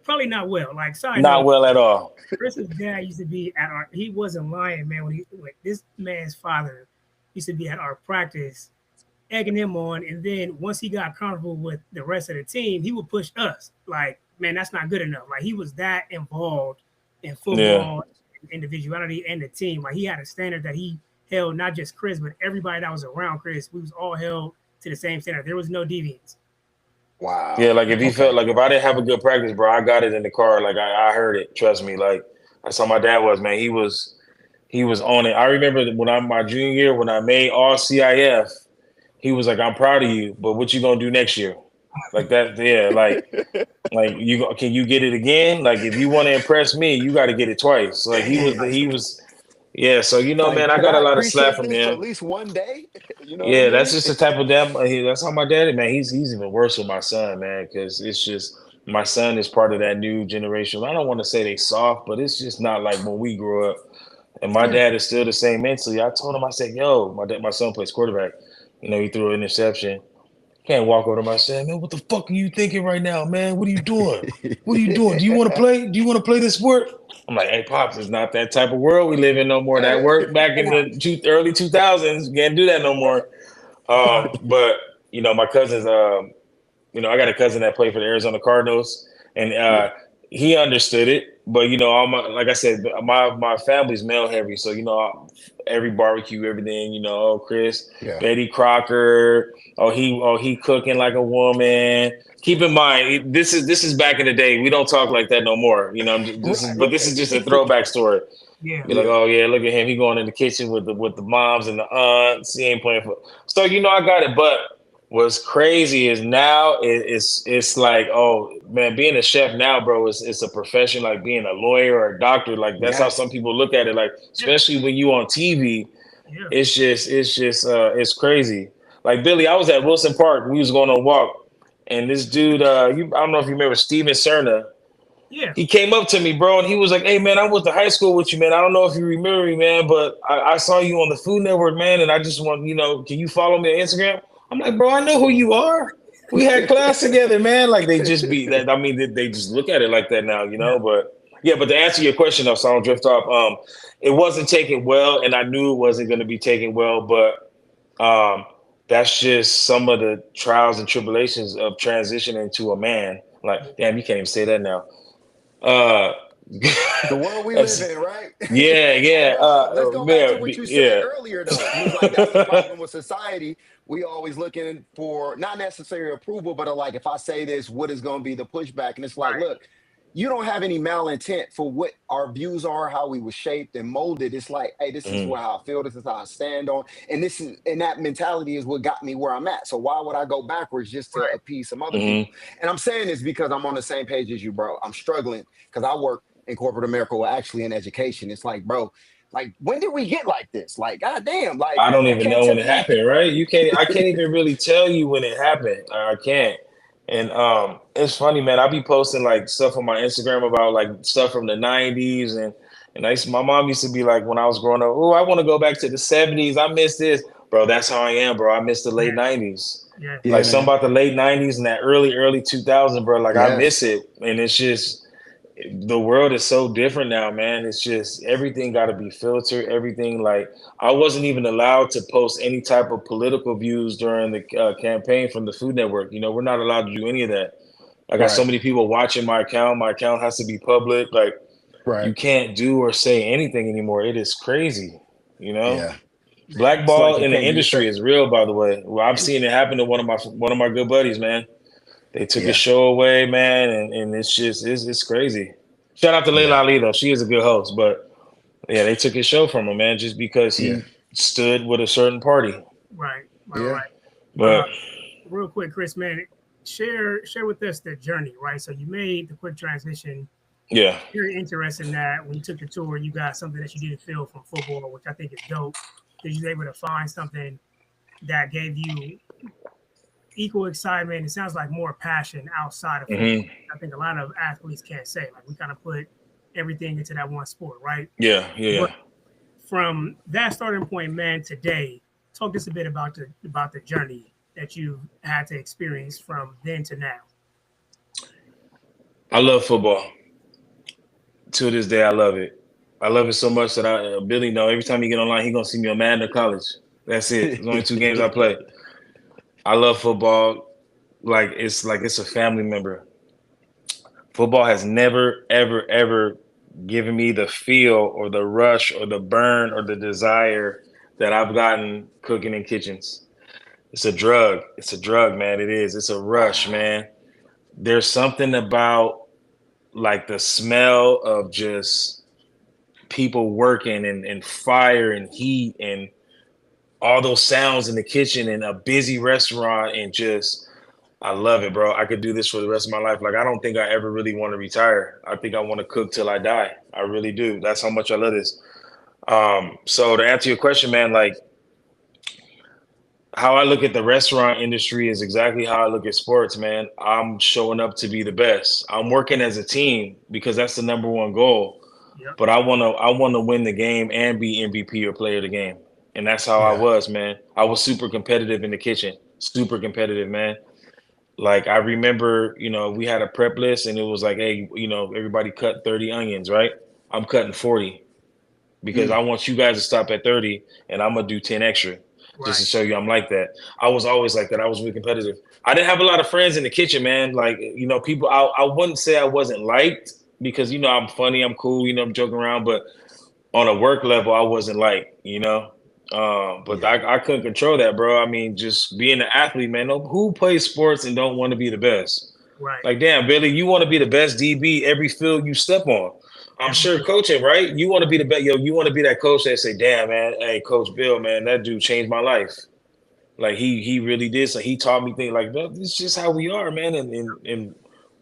Speaker 3: Probably not well. Like, side
Speaker 2: Not
Speaker 3: note,
Speaker 2: well at all.
Speaker 3: Chris's dad used to be at our. He wasn't lying, man. When this man's father used to be at our practice, egging him on, and then once he got comfortable with the rest of the team, he would push us. Like, man, that's not good enough. Like, he was that involved in
Speaker 2: Yeah.
Speaker 3: football, individuality, and the team. Like, he had a standard that he held not just Chris, but everybody that was around Chris. We was all held to the same standard. There was no deviance.
Speaker 2: Yeah,
Speaker 1: Wow.
Speaker 2: like if he felt
Speaker 1: Okay.
Speaker 2: like if I didn't have a good practice, bro, I got it in the car. Like I heard it. Trust me. Like that's how my dad was, man. He was on it. I remember when I'm my junior year when I made all CIF, he was like, I'm proud of you, but what you gonna do next year? Like that, yeah, like can you get it again? Like if you want to impress me, you got to get it twice. Like
Speaker 1: Dang.
Speaker 2: he was, yeah. So
Speaker 1: Like,
Speaker 2: man, I
Speaker 1: could
Speaker 2: got a
Speaker 1: I
Speaker 2: lot of slack
Speaker 1: appreciate
Speaker 2: from
Speaker 1: this for at
Speaker 2: him.
Speaker 1: least one day? You know what I
Speaker 2: Yeah, that's
Speaker 1: mean?
Speaker 2: just the type of damn. That's how my daddy, man. He's even worse with my son, man, because it's just my son is part of that new generation. I don't want to say they soft, but it's just not like when we grew up. And my
Speaker 3: Yeah,
Speaker 2: dad is still the same mentally. I told him, I said, "Yo, my son plays quarterback. He threw an interception. Can't walk over to my son, man. What the fuck are you thinking right now, man? What are you doing? What are you doing? Do you want to play? Do you want to play this sport?" I'm like, "Hey, pops, it's not that type of world we live in no more. That worked back in the early 2000s. Can't do that no more." But my cousins. I got a cousin that played for the Arizona Cardinals, and
Speaker 1: Yeah.
Speaker 2: he understood it. But all like I said, my family's male heavy, so every barbecue, everything. Oh, Chris,
Speaker 1: Yeah.
Speaker 2: Betty Crocker. Oh he cooking like a woman. Keep in mind, this is back in the day. We don't talk like that no more.
Speaker 1: Right.
Speaker 2: This is just a
Speaker 1: Right.
Speaker 2: throwback story.
Speaker 3: yeah.
Speaker 2: Be like,
Speaker 1: Yeah.
Speaker 2: oh yeah, look at him. He going in the kitchen with the moms and the aunts. He ain't playing for. So I got it. But what's crazy is now it's like, oh man, being a chef now, bro, it's a profession like being a lawyer or a doctor. Like that's how some
Speaker 1: Yes.
Speaker 2: people look at it. Like
Speaker 3: Yeah,
Speaker 2: especially when you on TV,
Speaker 3: yeah.
Speaker 2: it's crazy. Like Billy, I was at Wilson Park. We was going on a walk, and this dude, I don't know if you remember Steven Cerna.
Speaker 3: Yeah.
Speaker 2: He came up to me, bro, and he was like, "Hey, man, I went to high school with you, man. I don't know if you remember me, man, but I saw you on the Food Network, man, and I just want, can you follow me on Instagram?" I'm like, "Bro, I know who you are. We had class together, man." Like they just be that. I mean, they just look at it like that now,
Speaker 3: Yeah.
Speaker 2: But yeah, but to answer your question, though, so I don't drift off. It wasn't taken well, and I knew it wasn't going to be taken well, but that's just some of the trials and tribulations of transitioning to a man. Like, damn, you can't even say that now. Uh,
Speaker 1: The world we live
Speaker 2: that's
Speaker 1: in, right?
Speaker 2: yeah,
Speaker 1: Hey,
Speaker 2: yeah,
Speaker 1: bro, let's go back to what you said
Speaker 2: yeah,
Speaker 1: earlier, though. You was like, that's the problem with society. We always looking for not necessarily approval, but like, if I say this, what is going to be the pushback? And it's like,
Speaker 3: Right.
Speaker 1: look, you don't have any malintent for what our views are, how we were shaped and molded. It's like, hey, this is
Speaker 2: mhm,
Speaker 1: what how I feel. This is how I stand on, and that mentality is what got me where I'm at. So why would I go backwards just to
Speaker 3: Right.
Speaker 1: appease some other
Speaker 2: mhm.
Speaker 1: people? And I'm saying this because I'm on the same page as you, bro. I'm struggling because I work in corporate America, well, actually in education. It's like, bro, like when did we get like this? Like, goddamn, like
Speaker 2: I don't
Speaker 1: you
Speaker 2: even
Speaker 1: can't
Speaker 2: know when
Speaker 1: tell
Speaker 2: it
Speaker 1: me.
Speaker 2: happened, right? You can't. I can't even really tell you when it happened. I can't. And it's funny, man. I be posting like stuff on my Instagram about like stuff from the '90s, and my mom used to be like when I was growing up, oh, I want to go back to the '70s. I miss this, bro. That's how I am, bro. I miss the late
Speaker 3: Yeah.
Speaker 2: '90s.
Speaker 3: Yeah.
Speaker 1: Yeah,
Speaker 2: Like something
Speaker 1: man.
Speaker 2: about the late '90s and that early 2000s, bro. Like I miss
Speaker 1: Yes.
Speaker 2: it, and it's just the world is so different now, man. It's just everything got to be filtered. Everything like I wasn't even allowed to post any type of political views during the campaign from the Food Network. We're not allowed to do any of that. I got so
Speaker 1: Right.
Speaker 2: many people watching my account. My account has to be public. Like
Speaker 1: Right.
Speaker 2: you can't do or say anything anymore. It is crazy. You know,
Speaker 1: Yeah.
Speaker 3: Man.
Speaker 1: It's like
Speaker 2: blackball
Speaker 1: you
Speaker 2: in the
Speaker 1: can't do
Speaker 2: industry
Speaker 1: certain.
Speaker 2: is real. By the way, well, I've
Speaker 3: And
Speaker 2: seen it happen to one of my good buddies, man. They took his
Speaker 1: Yeah.
Speaker 2: show away, man, and it's just it's crazy. Shout out to Layla
Speaker 1: Yeah.
Speaker 2: Ali though; she is a good host, but yeah, they took his show from him, man, just because
Speaker 1: Yeah.
Speaker 2: he stood with a certain party.
Speaker 3: Right, right,
Speaker 1: Yeah.
Speaker 3: right. Uh,
Speaker 2: But
Speaker 3: real quick, Chris, man, share with us the journey, right? So you made the quick transition.
Speaker 2: yeah,
Speaker 3: Very interesting that when you took the tour, you got something that you didn't feel from football, which I think is dope. That you were able to find something that gave you equal excitement. It sounds like more passion outside of football.
Speaker 2: hmm
Speaker 3: I think a lot of athletes can't say. Like we kind of put everything into that one sport, right?
Speaker 2: yeah, yeah,
Speaker 3: But
Speaker 2: yeah.
Speaker 3: from that starting point, man, today, talk just a bit about the journey that you had to experience from then to now.
Speaker 2: I love football. To this day, I love it. I love it so much that Billy know every time he get online, he gonna see me on Madden or college. That's it. There's only two games I play. I love football. Like it's a family member. Football has never, ever, ever given me the feel or the rush or the burn or the desire that I've gotten cooking in kitchens. It's a drug. It's a drug, man. It is. It's a rush,
Speaker 1: Wow.
Speaker 2: man. There's something about like the smell of just people working and fire and heat and all those sounds in the kitchen and a busy restaurant and just I love it, bro. I could do this for the rest of my life. Like I don't think I ever really want to retire. I think I want to cook till I die. I really do. That's how much I love this. So to answer your question, man, like how I look at the restaurant industry is exactly how I look at sports, man. I'm showing up to be the best. I'm working as a team because that's the number one goal.
Speaker 3: Yep.
Speaker 2: But I wanna win the game and be MVP or player of the game. And that's how I
Speaker 1: Yeah.
Speaker 2: was, man. I was super competitive in the kitchen. Super competitive, man. Like I remember, we had a prep list and it was like, hey, everybody cut 30 onions, right? I'm cutting 40 because I
Speaker 1: Mm.
Speaker 2: want you guys to stop at 30 and I'm gonna do 10 extra just
Speaker 3: Right.
Speaker 2: to show you I'm like that. I was always like that. I was really competitive. I didn't have a lot of friends in the kitchen, man. Like, people I wouldn't say I wasn't liked because I'm funny, I'm cool, I'm joking around, but on a work level I wasn't liked. But
Speaker 1: Yeah.
Speaker 2: I couldn't control that, bro. I mean, just being an athlete, man. Who plays sports and don't want to be the best?
Speaker 3: Right.
Speaker 2: Like, damn, Billy, you want to be the best DB every field you step on. I'm
Speaker 3: Every
Speaker 2: sure
Speaker 3: day.
Speaker 2: coaching, right? You want to be the best. Yo, you want to be that coach that say, damn, man, hey, Coach Bill, man, that dude changed my life. Like he really did. So he taught me things like, this is just how we are, man. And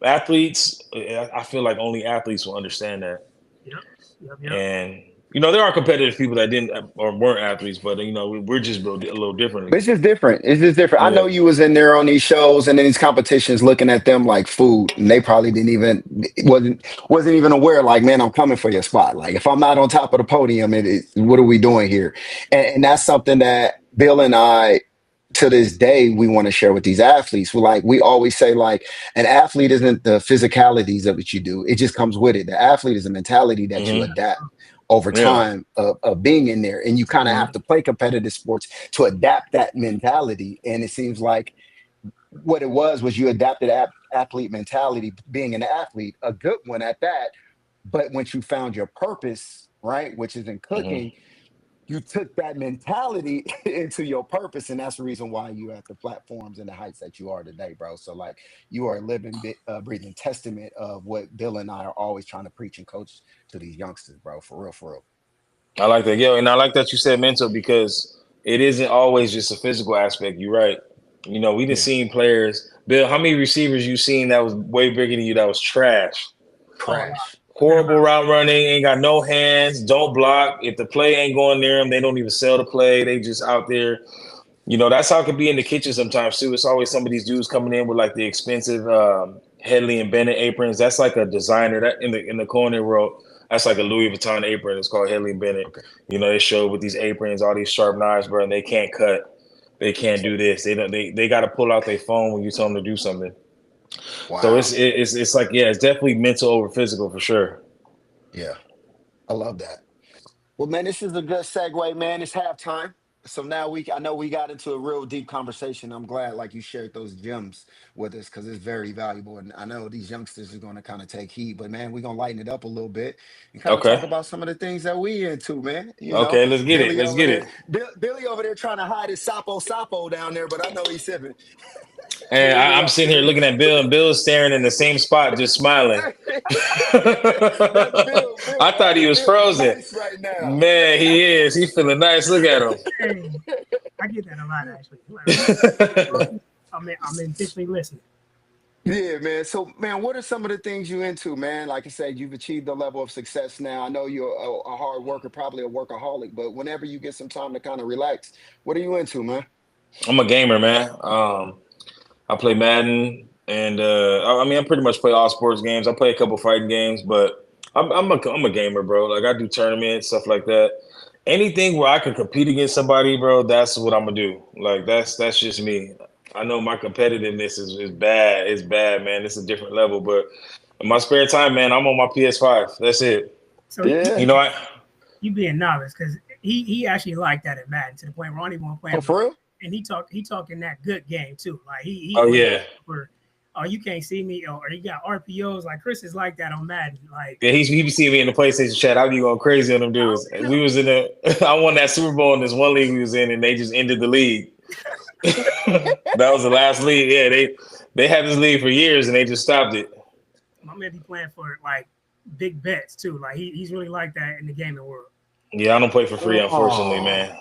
Speaker 2: athletes, I feel like only athletes will understand that.
Speaker 3: Yep. Yep. Yep.
Speaker 2: And there are competitive people that didn't or weren't athletes, but we're just built a little
Speaker 1: But
Speaker 2: differently.
Speaker 1: it's just different. It's just different. I
Speaker 2: Yeah.
Speaker 1: know you was in there on these shows and in these competitions looking at them like food, and they probably didn't even wasn't even aware. Like, man, I'm coming for your spot. Like, if I'm not on top of the podium, what are we doing here? And that's something that Bill and I, to this day, we want to share with these athletes. We always say, like, an athlete isn't the physicalities of what you do; it just comes with it. The athlete is a mentality that you
Speaker 2: hmm
Speaker 1: adapt over
Speaker 2: Yeah.
Speaker 1: time of being in there, and you kind of have
Speaker 2: hmm
Speaker 1: to play competitive sports to adapt that mentality. And it seems like what it was you adapted athlete mentality, being an athlete, a good one at that. But once you found your purpose, right, which is in cooking,
Speaker 2: hmm
Speaker 1: you took that mentality into your purpose, and that's the reason why you at the platforms and the heights that you are today, bro. So, like, you are a living breathing testament of what Bill and I are always trying to preach and coach to these youngsters, bro. For real, for real.
Speaker 2: I like that, yo, and I like that you said mental because it isn't always just a physical aspect. You're right. We done
Speaker 1: Yeah.
Speaker 2: seen players. Bill, how many receivers you seen that was way bigger than you that was trash?
Speaker 3: Oh, a lot.
Speaker 1: Trash.
Speaker 3: Been
Speaker 2: Horrible
Speaker 3: around.
Speaker 2: route running, ain't got no hands, don't block. If the play ain't going near them, they don't even sell the play. They just out there. That's how it can be in the kitchen sometimes too. It's always some of these dudes coming in with like the expensive Headley and Bennett aprons. That's like a designer that in the culinary world. That's like a Louis Vuitton apron. It's called Headley and Bennett.
Speaker 1: Okay.
Speaker 2: They show with these aprons, all these sharp knives, bro, and they can't cut. They can't do this. They don't. They got to pull out their phone when you tell them to do something. So
Speaker 1: Wow.
Speaker 2: it's like, yeah, it's definitely mental over physical for sure.
Speaker 1: Yeah. I love that. Well, man, this is a good segue, man. It's halftime. So now I know we got into a real deep conversation. I'm glad, like, you shared those gems with us because it's very valuable. And I know these youngsters are going to kind of take heed, but man, we're going to lighten it up a little bit and kind of
Speaker 2: Okay.
Speaker 1: talk about some of the things that we into, man.
Speaker 2: Okay. Let's get it.
Speaker 1: Billy
Speaker 2: Let's
Speaker 1: over
Speaker 2: get
Speaker 1: there,
Speaker 2: it.
Speaker 1: Billy over there trying to hide his sapo down there, but I know he's sipping.
Speaker 2: And I'm sitting here looking at Bill, and Bill's staring in the same spot, just smiling.
Speaker 1: That's Bill.
Speaker 2: I thought he was
Speaker 1: Bill is
Speaker 2: frozen.
Speaker 1: nice right now.
Speaker 2: Man, he is. He's feeling nice. Look at him.
Speaker 3: Hey, I get that a lot, actually. I'm intentionally listening.
Speaker 1: Yeah, man. So, man, what are some of the things you into, man? Like I said, you've achieved a level of success now. I know you're a hard worker, probably a workaholic, but whenever you get some time to kind of relax, what are you into, man?
Speaker 2: I'm a gamer, man. I play Madden, and I mean, I pretty much play all sports games. I play a couple fighting games, but I'm a gamer, bro. Like I do tournaments, stuff like that. Anything where I can compete against somebody, bro, that's what I'm gonna do. Like that's just me. I know my competitiveness is bad. It's bad, man. It's a different level. But in my spare time, man, I'm on my PS5. That's it.
Speaker 3: So
Speaker 1: Yeah.
Speaker 2: You know, I
Speaker 3: you being novice, because he actually liked that at Madden to the point where I don't even want to play
Speaker 1: Oh,
Speaker 3: him.
Speaker 1: for real?
Speaker 3: And he talking that good game too. Like he
Speaker 2: oh yeah.
Speaker 3: for, oh, you can't see me, or you got RPOs. Like Chris is like that on Madden. Like
Speaker 2: Yeah, he be seeing me in the PlayStation chat. I be going crazy on them dudes. And we was in the I won that Super Bowl in this one league we was in, and they just ended the league. That was the last league. Yeah, they had this league for years, and they just stopped it.
Speaker 3: my man be playing for like big bets too. Like he's really like that in the gaming world.
Speaker 2: Yeah, I don't play for free, unfortunately, man.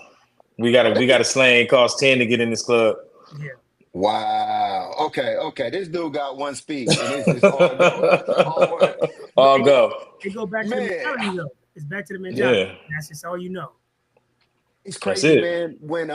Speaker 2: We got a slang. It costs 10 to get in this club.
Speaker 3: Yeah.
Speaker 1: Wow. Okay. This dude got one speed, and it's all go. All,
Speaker 2: All go.
Speaker 3: It go back to the
Speaker 1: man,
Speaker 3: mentality though. It's back to the mentality.
Speaker 2: Yeah,
Speaker 3: That's just all you know.
Speaker 1: it's
Speaker 2: that's
Speaker 1: crazy,
Speaker 2: it.
Speaker 1: man. When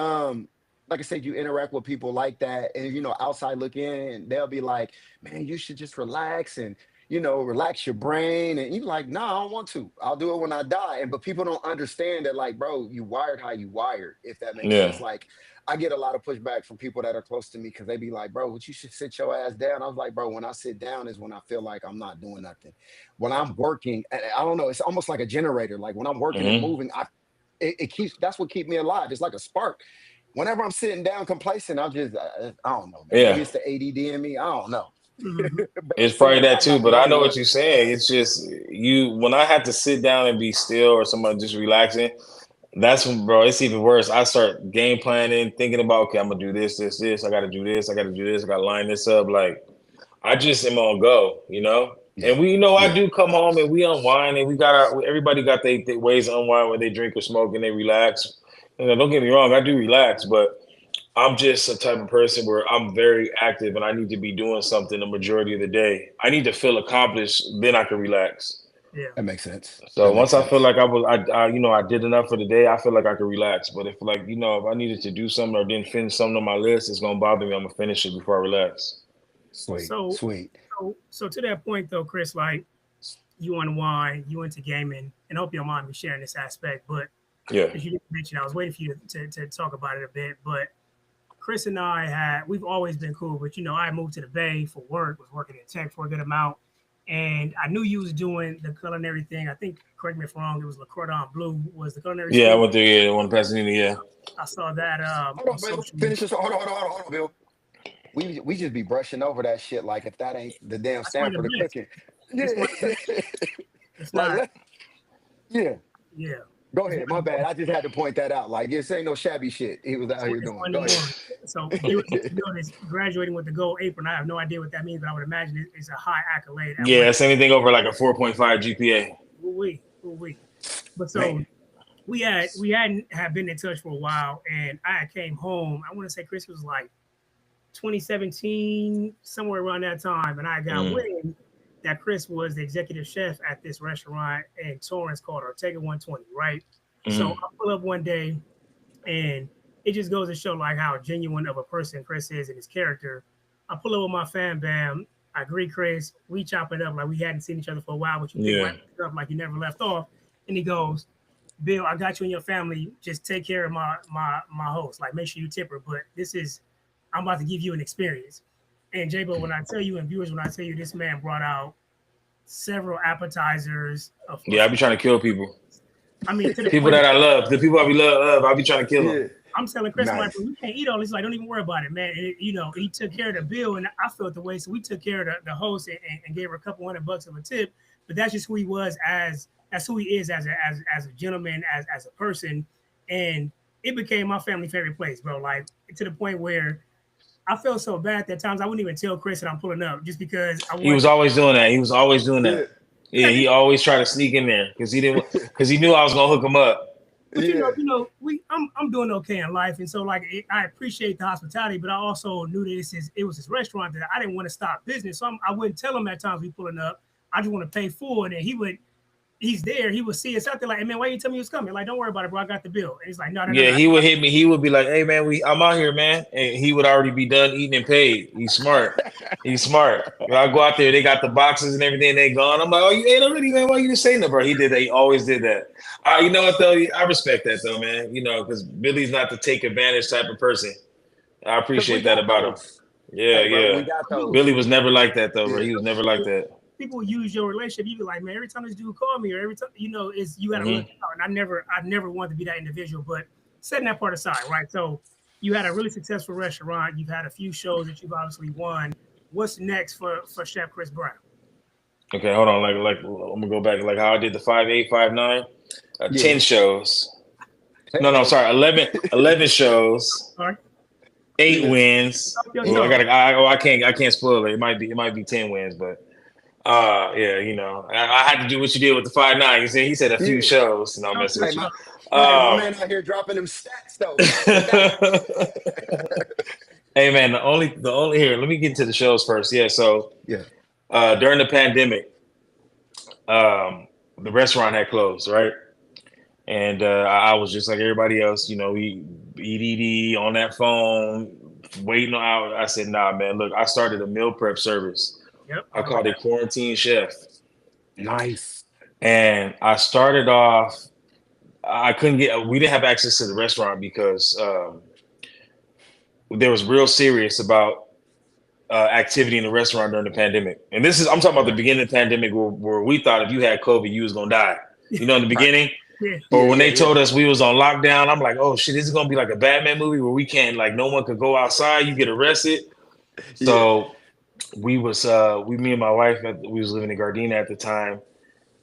Speaker 1: like I said, you interact with people like that, and outside looking in, they'll be like, "Man, you should just relax and relax your brain." And you're like, "No, I don't want to. I'll do it when I die." And but people don't understand that, like, bro, you wired how you wired. If that makes
Speaker 2: Yeah.
Speaker 1: sense. Like, I get a lot of pushback from people that are close to me because they be like, "Bro, what you should sit your ass down." I was like, "Bro, when I sit down is when I feel like I'm not doing nothing. When I'm working, and I don't know. It's almost like a generator. Like when I'm working and
Speaker 2: Hmm.
Speaker 1: moving, it keeps. That's what keep me alive. It's like a spark. Whenever I'm sitting down complacent, I'm just I don't know, man. Maybe
Speaker 2: Yeah.
Speaker 1: it's the ADD in me. I don't know.
Speaker 3: Mhm.
Speaker 1: But I'm
Speaker 2: It's
Speaker 1: saying
Speaker 2: probably that
Speaker 1: I'm
Speaker 2: too,
Speaker 1: not the
Speaker 2: but I
Speaker 1: only
Speaker 2: know
Speaker 1: one.
Speaker 2: what you're saying. It's just when I have to sit down and be still or somebody just relaxing, that's when, bro, it's even worse. I start game planning, thinking about, okay, I'm gonna do this, this, this. I gotta do this. I gotta do this. I gotta line this up. Like I just am on go.
Speaker 1: Yeah,
Speaker 2: And I
Speaker 1: yeah,
Speaker 2: do come home and we unwind and we got everybody got their ways to unwind when they drink or smoke and they relax. Don't get me wrong, I do relax, but I'm just a type of person where I'm very active and I need to be doing something the majority of the day. I need to feel accomplished, then I can relax.
Speaker 3: Yeah.
Speaker 1: that makes sense.
Speaker 2: So
Speaker 1: That makes
Speaker 2: once I feel
Speaker 1: sense.
Speaker 2: like I did enough for the day, I feel like I can relax. But if I needed to do something or didn't finish something on my list, it's gonna bother me. I'm gonna finish it before I relax.
Speaker 1: Sweet,
Speaker 3: So
Speaker 1: sweet.
Speaker 3: so to that point though, Chris, like you unwind, you into gaming, and I hope you don't mind me sharing this aspect, but
Speaker 2: Yeah.
Speaker 3: as you didn't mention, I was waiting for you to talk about it a bit, but Chris and we've always been cool, but I moved to the Bay for work, was working in tech for a good amount. And I knew you was doing the culinary thing. I think, correct me if I'm wrong, it was Le Cordon Bleu was the culinary
Speaker 2: Yeah, I
Speaker 3: school.
Speaker 2: went through one Pasadena, yeah.
Speaker 3: I saw that
Speaker 1: Hold
Speaker 3: on
Speaker 1: on, Bill.
Speaker 3: social media.
Speaker 1: Finish this. Hold on, Bill. We just be brushing over that shit like if that ain't the damn
Speaker 3: That's one of
Speaker 1: Stanford
Speaker 3: the
Speaker 1: of
Speaker 3: best.
Speaker 1: cooking. Yeah,
Speaker 3: It's one of the best. It's
Speaker 1: like
Speaker 3: not,
Speaker 1: yeah.
Speaker 3: yeah.
Speaker 1: Go
Speaker 3: It's
Speaker 1: ahead.
Speaker 3: one
Speaker 1: My
Speaker 3: of the
Speaker 1: bad. I just had to point that out. Like this ain't no shabby shit he was out here
Speaker 3: it's
Speaker 1: doing.
Speaker 3: one
Speaker 1: Go
Speaker 3: of the
Speaker 1: ahead.
Speaker 3: ones. So you notice graduating with the gold apron. I have no idea what that means, but I would imagine it's a high accolade at
Speaker 2: Yeah,
Speaker 3: what.
Speaker 2: it's anything over like a 4.5 GPA.
Speaker 3: We. But so
Speaker 1: Man.
Speaker 3: we hadn't have been in touch for a while, and I came home. I want to say Chris was like 2017, somewhere around that time, and I got
Speaker 2: Mm.
Speaker 3: wind that Chris was the executive chef at this restaurant in Torrance called Ortega 120, right? So
Speaker 2: Mm.
Speaker 3: I pull up one day, and it just goes to show like how genuine of a person Chris is and his character. I pull up with my fan bam. I greet Chris. We chop it up like we hadn't seen each other for a while, but you pick
Speaker 2: Yeah.
Speaker 3: right back up like you never left off. And he goes, Bill, I got you and your family. Just take care of my host. Like make sure you tip her. But I'm about to give you an experience. And J-Bo, when I tell you, and viewers, when I tell you, this man brought out several appetizers.
Speaker 2: Yeah, I be trying to kill people.
Speaker 3: I mean, to the
Speaker 2: People
Speaker 3: point
Speaker 2: that
Speaker 3: that
Speaker 2: I love. The people I be love, I be trying to kill them.
Speaker 1: Yeah.
Speaker 3: I'm telling Chris, I'm like,
Speaker 1: Nice.
Speaker 3: well, you can't eat all this. Like, don't even worry about it, man. And he took care of the bill, and I felt the way. So we took care of the host and gave her a couple $100 of a tip. But that's just who he was that's who he is as a gentleman, as a person. And it became my family favorite place, bro. Like to the point where I felt so bad at times I wouldn't even tell Chris that I'm pulling up just because I
Speaker 2: He was
Speaker 3: wanted.
Speaker 2: always doing that. He was always doing
Speaker 1: Yeah.
Speaker 2: that. Yeah, he always tried to sneak in there because he knew I was gonna hook him up.
Speaker 3: But
Speaker 1: Yeah.
Speaker 3: I'm doing okay in life, and so like I appreciate the hospitality, but I also knew that it was his restaurant that I didn't want to stop business, so I wouldn't tell him at times we pulling up. I just want to pay full, and he's there. He would see us out there like, hey man, why you tell me you was coming? Like, don't worry about it, bro. I got the bill. And he's like, no.
Speaker 2: Yeah, he would hit me. He would be like, "Hey man, I'm out here, man," and he would already be done eating and paid. He's smart. He's smart. When I go out there, they got the boxes and everything. They gone. I'm like, "Oh, you ate already, man? Why you just saying that, bro?" He did that. He always did that. You know what though? I respect that though, man. You know, because Billy's not the take advantage type of person. I appreciate that about him. Yeah,
Speaker 1: Hey, bro,
Speaker 2: yeah.
Speaker 1: we got those.
Speaker 2: Billy was never like that though, bro.
Speaker 1: Yeah.
Speaker 2: He was never like that.
Speaker 3: People use your relationship. You be like, man, every time this dude call me, or every time is you gotta look out. And I never wanted to be that individual. But setting that part aside, right? So you had a really successful restaurant. You've had a few shows that you've obviously won. What's next for Chef Chris Brown?
Speaker 2: Okay, hold on. Like I'm gonna go back. Like how I did the 5'8", 5'9", 10 shows. No, sorry, 11 shows.
Speaker 3: All right.
Speaker 2: 8 wins. Well, I can't spoil it. It might be 10 wins, but yeah, you know, I had to do what you did with the 5'9". He said a few shows. No, I'm messing with you.
Speaker 1: My man out here dropping them stats though.
Speaker 2: Hey man, the only here. Let me get into the shows first. Yeah, so during the pandemic, the restaurant had closed, right? And I was just like everybody else, you know, we EDD on that phone, waiting out. I said, nah, man, look, I started a meal prep service.
Speaker 3: Yep.
Speaker 2: I called it Quarantine Chef.
Speaker 1: Nice.
Speaker 2: And I started off, we didn't have access to the restaurant because there was real serious about activity in the restaurant during the pandemic. And I'm talking about the beginning of the pandemic where we thought if you had COVID, you was going to die. You know, in the beginning.
Speaker 3: Yeah.
Speaker 2: Or when they told us we was on lockdown, I'm like, oh shit, this is gonna be like a Batman movie where we can't, like, no one could go outside, you get arrested. So me and my wife, we was living in Gardena at the time,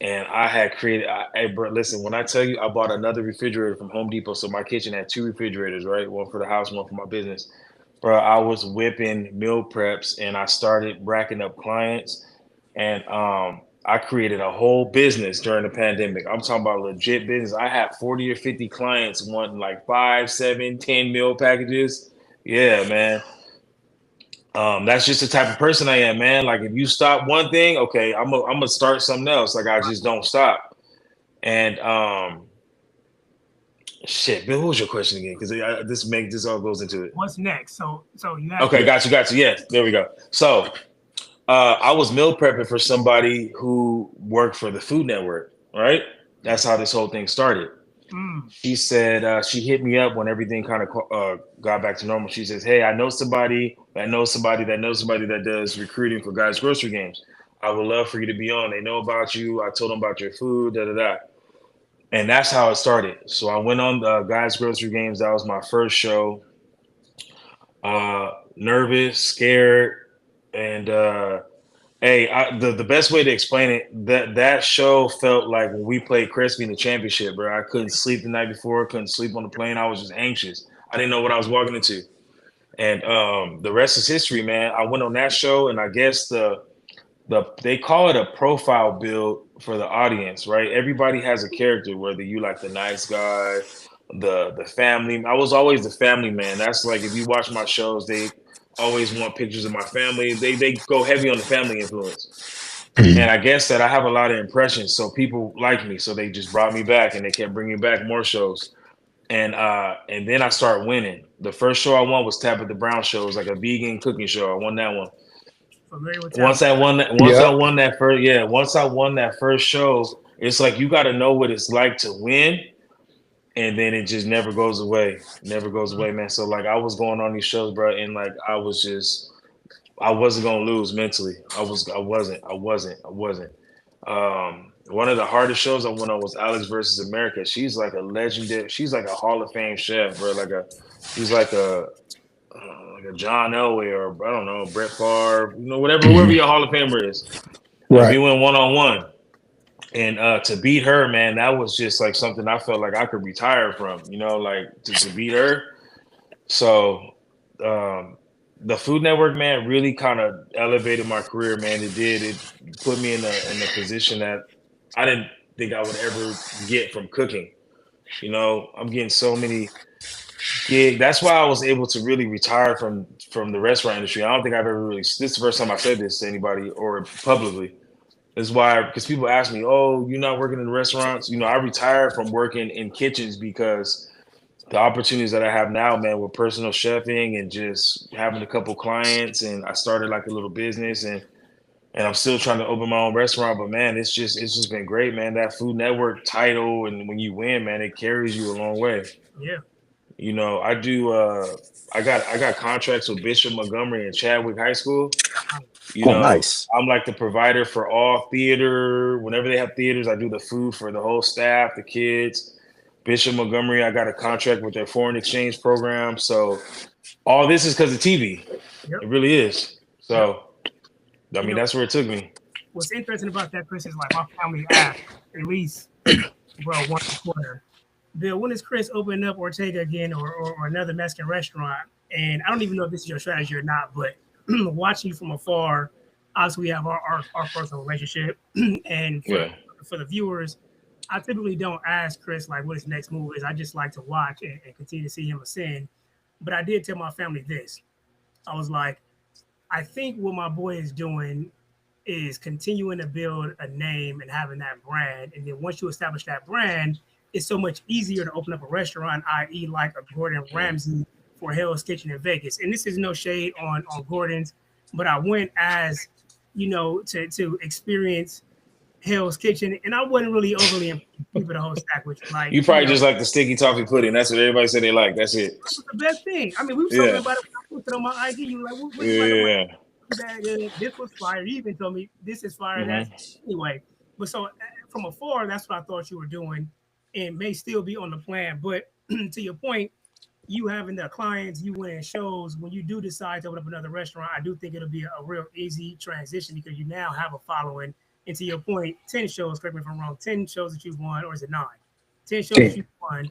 Speaker 2: and I had created. Hey, bro, listen, when I tell you, I bought another refrigerator from Home Depot, so my kitchen had 2 refrigerators, right? One for the house, one for my business. Bro, I was whipping meal preps, and I started racking up clients, and I created a whole business during the pandemic. I'm talking about legit business. I had 40 or 50 clients wanting like 5, 7, 10 meal packages. Yeah, man. That's just the type of person I am, man. Like if you stop one thing, okay, I'm gonna start something else. Like I just don't stop. And shit, Bill, what was your question again? Because this all goes into it.
Speaker 3: What's next? So you have
Speaker 2: okay, got you. Yes, there we go. So I was meal prepping for somebody who worked for the Food Network, right? That's how this whole thing started. She said she hit me up when everything kind of got back to normal. She says, hey, I know somebody that does recruiting for Guys Grocery Games. I would love for you to be on. They know about you. I told them about your food, da-da-da. And that's how it started. So I went on Guys Grocery Games. That was my first show. Nervous, scared. And the best way to explain it, that show felt like when we played Crispy in the championship, bro. I couldn't sleep the night before, couldn't sleep on the plane. I was just anxious. I didn't know what I was walking into. And the rest is history, man. I went on that show, and I guess they call it a profile build for the audience, right? Everybody has a character, whether you like the nice guy, the family. I was always the family man. That's like if you watch my shows, they always want pictures of my family. They go heavy on the family influence. And I guess that I have a lot of impressions, so people like me. So they just brought me back, and they kept bringing back more shows. And then I started winning. The first show I won was Tabitha Brown show. It was like a vegan cooking show. I won that one. Once I won that first show, it's like you got to know what it's like to win. And then it just never goes away. Never goes away, man. So like I was going on these shows, bro, and like I wasn't gonna lose mentally. I wasn't. One of the hardest shows I went on was Alex versus America. She's like a legendary. She's like a Hall of Fame chef, bro. She's like a John Elway or I don't know Brett Favre, whoever your Hall of Famer is. Right. We went 1-on-1. And to beat her, man, that was just like something I felt like I could retire from, like to beat her. So the Food Network, man, really kind of elevated my career, man. It did. It put me in a position that I didn't think I would ever get from cooking. I'm getting so many gigs. That's why I was able to really retire from the restaurant industry. I don't think I've ever really. This is the first time I said this to anybody or publicly. This is why, because people ask me, "Oh, you're not working in restaurants?" I retired from working in kitchens because the opportunities that I have now, man, with personal chefing and just having a couple clients, and I started like a little business, and I'm still trying to open my own restaurant. But man, it's just been great, man. That Food Network title, and when you win, man, it carries you a long way.
Speaker 3: Yeah.
Speaker 2: I do. I got contracts with Bishop Montgomery and Chadwick High School.
Speaker 1: Oh, nice.
Speaker 2: I'm like the provider for all theater. Whenever they have theaters, I do the food for the whole staff, the kids. Bishop Montgomery, I got a contract with their foreign exchange program. So all this is because of TV.
Speaker 3: Yep.
Speaker 2: It really is. So, I
Speaker 3: You
Speaker 2: mean,
Speaker 3: know,
Speaker 2: that's where it took me.
Speaker 3: what's interesting about that, Chris, is like my family asked at least, well, once a quarter, Bill, when is Chris opening up Ortega again or another Mexican restaurant? And I don't even know if this is your strategy or not, but watching you from afar, obviously we have our personal relationship. And for the viewers, I typically don't ask Chris like what his next move is. I just like to watch and continue to see him ascend. But I did tell my family this. I was like, I think what my boy is doing is continuing to build a name and having that brand. And then once you establish that brand, it's so much easier to open up a restaurant, i.e., like a Gordon Ramsay for Hell's Kitchen in Vegas. And this is no shade on Gordon's, but I went as, to experience Hell's Kitchen, and I wasn't really overly impressed with the whole stack, which like
Speaker 2: You probably just like the sticky toffee pudding. That's what everybody said they like. That's it.
Speaker 3: That was the best thing. I mean, we were talking about it when I posted on my IG. You were like, what
Speaker 2: Yeah.
Speaker 3: this was fire. You even told me this is fire. That's anyway. But so from afar, that's what I thought you were doing, and may still be on the plan. But to your point, you having the clients, you winning shows. When you do decide to open up another restaurant, I do think it'll be a real easy transition because you now have a following. And to your point, 10 shows, correct me if I'm wrong, 10 shows that you've won, or is it 9? 10 shows that you've won.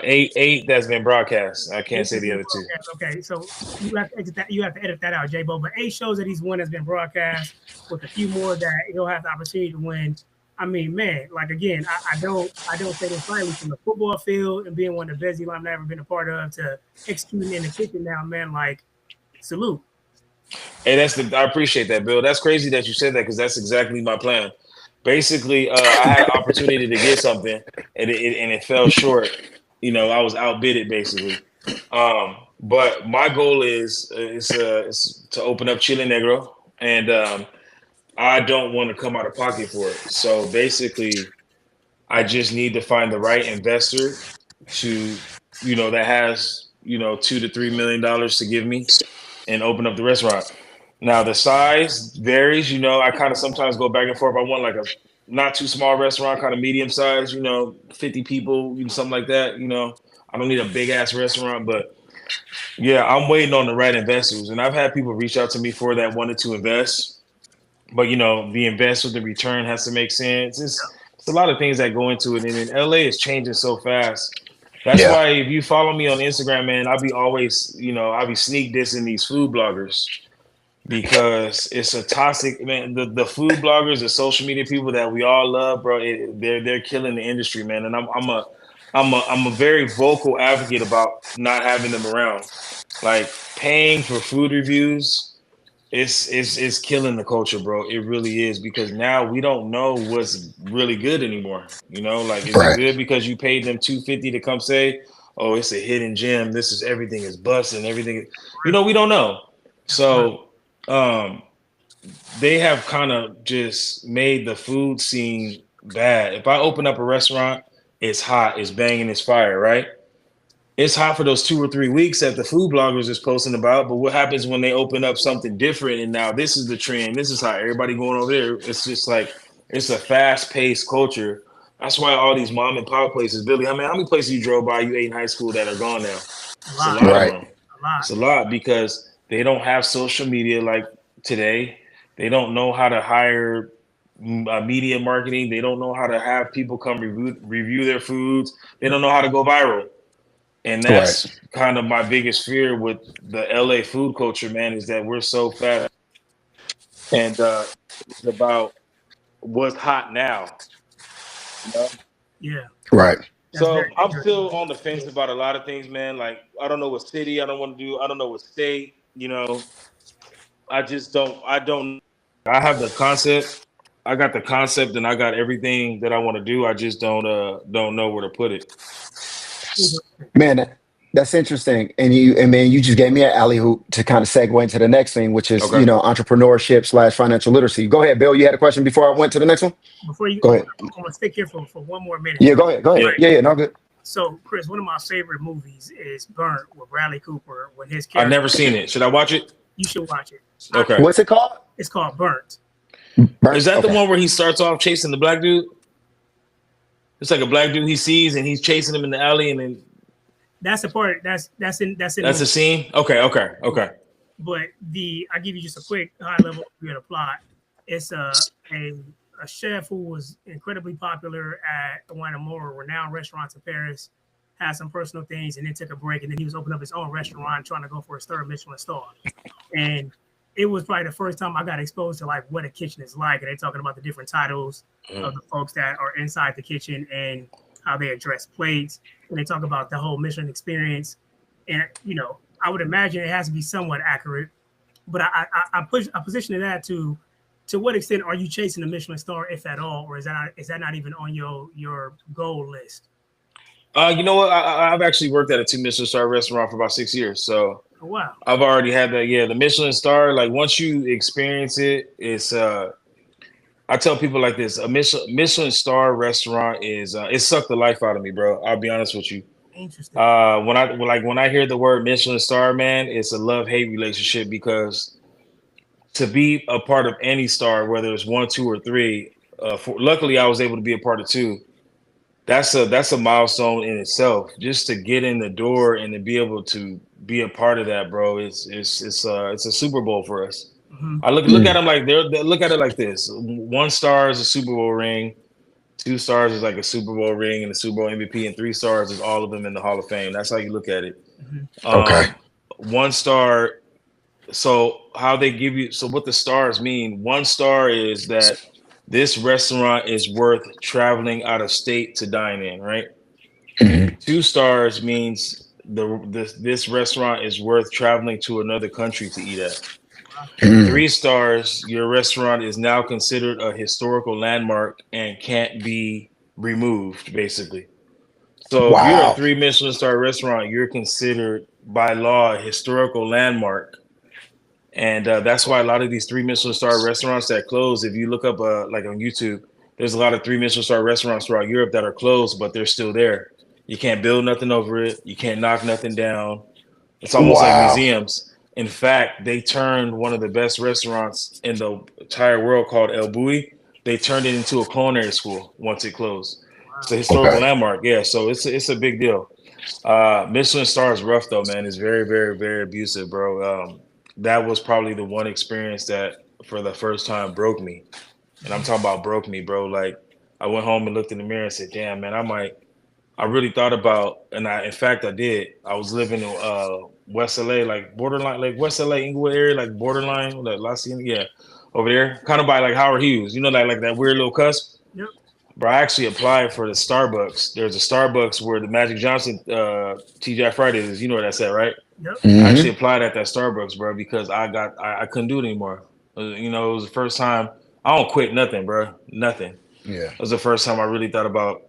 Speaker 2: Eight that's been broadcast. I can't say the other two.
Speaker 3: Okay, so you have to edit that out, J-Bo. But 8 shows that he's won has been broadcast, with a few more that he'll have the opportunity to win. I mean, man, like again, I don't say this lightly, from the football field and being one of the best I've ever been a part of to executing in the kitchen now, man, like salute.
Speaker 2: Hey, I appreciate that, Bill. That's crazy that you said that because that's exactly my plan. Basically, I had an opportunity to get something and it fell short. I was outbidded basically. But my goal is to open up Chile Negro, and I don't want to come out of pocket for it. So basically, I just need to find the right investor to, that has, $2 to $3 million to give me and open up the restaurant. Now the size varies, I kind of sometimes go back and forth. I want like a not too small restaurant, kind of medium size, 50 people, something like that. I don't need a big ass restaurant, but yeah, I'm waiting on the right investors. And I've had people reach out to me for that wanted to invest, but the investment, the return has to make sense. It's a lot of things that go into it. And in LA, it's changing so fast. That's why if you follow me on Instagram, man, I'll be sneak dissing these food bloggers because it's a toxic, man. The food bloggers, the social media people that we all love, bro, they're killing the industry, man. And I'm a very vocal advocate about not having them around. Like paying for food reviews is killing the culture, bro. It really is, because now we don't know what's really good anymore. Like is it good because you paid them $250 to come say, oh, it's a hidden gem. This is everything is busting, everything. We don't know. So they have kind of just made the food scene bad. If I open up a restaurant, it's hot, it's banging, it's fire, right? It's hot for those 2 or 3 weeks that the food bloggers is posting about. But what happens when they open up something different and now this is the trend? This is how everybody going over there. It's just like, it's a fast paced culture. That's why all these mom and pop places, Billy, how many places you drove by, you ate in high school that are gone now? It's a lot of them. It's a lot because they don't have social media like today. They don't know how to hire media marketing. They don't know how to have people come review their foods. They don't know how to go viral. And
Speaker 1: Right.
Speaker 2: that's kind of my biggest fear with the LA food culture, man, is that we're so fat and it's about what's hot now, you know?
Speaker 3: Yeah,
Speaker 1: Right.
Speaker 3: that's
Speaker 2: So
Speaker 3: very
Speaker 2: I'm
Speaker 3: interesting.
Speaker 2: still on the fence about a lot of things, man. Like I don't know what city I don't want to do. I don't know what state, you know. I just don't. I don't. I have the concept. I got the concept, and I got everything that I want to do. I just don't know where to put it.
Speaker 3: Interesting.
Speaker 1: Man, that's interesting. And man, you just gave me an alley hoop to kind of segue into the next thing, which is,
Speaker 2: Okay.
Speaker 1: entrepreneurship slash financial literacy. Go ahead, Bill. You had a question before I went to the next one?
Speaker 3: Before you,
Speaker 1: Go ahead.
Speaker 3: I'm gonna stick here for one more minute.
Speaker 1: Yeah, go ahead. Go ahead.
Speaker 2: Yeah.
Speaker 3: Right.
Speaker 1: Yeah, yeah, no good.
Speaker 3: So, Chris, one of my favorite movies is Burnt with Bradley Cooper. When his
Speaker 2: I've
Speaker 3: character,
Speaker 2: never seen it. Should I watch it?
Speaker 3: you should watch it.
Speaker 2: Okay.
Speaker 1: What's it called?
Speaker 3: It's called Burnt.
Speaker 1: Burnt?
Speaker 2: Is that the
Speaker 1: Okay.
Speaker 2: one where he starts off chasing the black dude? It's like a black dude he sees, and he's chasing him in the alley, and then
Speaker 3: That's the part. That's in
Speaker 2: that's
Speaker 3: the
Speaker 2: a
Speaker 3: movie.
Speaker 2: scene. Okay.
Speaker 3: But I give you just a quick high level view of the plot. It's a chef who was incredibly popular at one of the more renowned restaurants in Paris, had some personal things, and then took a break, and then he was opening up his own restaurant, trying to go for his third Michelin star. And it was probably the first time I got exposed to like what a kitchen is like, and they're talking about the different titles of the folks that are inside the kitchen and how they address plates, and they talk about the whole Michelin experience. And I would imagine it has to be somewhat accurate, but I position that to what extent are you chasing the Michelin star, if at all, or is that not even on your goal list?
Speaker 2: You know what? I've actually worked at a 2 Michelin star restaurant for about 6 years, so
Speaker 3: Oh, wow.
Speaker 2: I've already had that. Yeah, the Michelin star. Like once you experience it, it's. I tell people like this: a Michelin star restaurant is. It sucked the life out of me, bro. I'll be honest with you.
Speaker 3: Interesting.
Speaker 2: When I hear the word Michelin star, man, it's a love hate relationship because to be a part of any star, whether it's 1, 2, or 3, luckily I was able to be a part of 2. That's a milestone in itself. Just to get in the door and to be able to be a part of that, bro. It's a Super Bowl for us.
Speaker 3: Mm-hmm.
Speaker 2: I look at them like they look at it like this: 1 star is a Super Bowl ring, 2 stars is like a Super Bowl ring and a Super Bowl MVP, and 3 stars is all of them in the Hall of Fame. That's how you look at it.
Speaker 3: Mm-hmm.
Speaker 1: Okay.
Speaker 2: 1 star. So how they give you? So what the stars mean? 1 star is that this restaurant is worth traveling out of state to dine in, right?
Speaker 1: Mhm.
Speaker 2: 2 stars means this restaurant is worth traveling to another country to eat at.
Speaker 1: Mhm.
Speaker 2: 3 stars, your restaurant is now considered a historical landmark and can't be removed, basically. So if you're a
Speaker 1: Wow.
Speaker 2: 3 Michelin star restaurant, you're considered by law a historical landmark. And that's why a lot of these 3 Michelin star restaurants that close, if you look up like on YouTube, there's a lot of 3 Michelin star restaurants throughout Europe that are closed, but they're still there. You can't build nothing over it. You can't knock nothing down. It's almost like
Speaker 1: Wow.
Speaker 2: museums. In fact, they turned one of the best restaurants in the entire world called El Bulli. They turned it into a culinary school once it closed. It's a historical
Speaker 1: Okay.
Speaker 2: landmark. Yeah, so it's a big deal. Michelin star is rough though, man. It's very, very, very abusive, bro. That was probably the one experience that for the first time broke me. And I'm talking about broke me, bro. Like I went home and looked in the mirror and said, damn, man, I really thought about, and in fact, I did. I was living in West LA, like borderline, like West LA, Inglewood area, like borderline, like La Cienega, yeah, over there, kind of by like Howard Hughes, like that weird little cusp.
Speaker 3: Yep.
Speaker 2: But I actually applied for the Starbucks. There's a Starbucks where the Magic Johnson TGI Fridays is. You know where that's at, right?
Speaker 3: Yep.
Speaker 2: I actually
Speaker 1: Hmm.
Speaker 2: applied at that Starbucks, bro, because I couldn't do it anymore. It was the first time. I don't quit nothing, bro. Nothing.
Speaker 1: Yeah.
Speaker 2: It was the first time I really thought about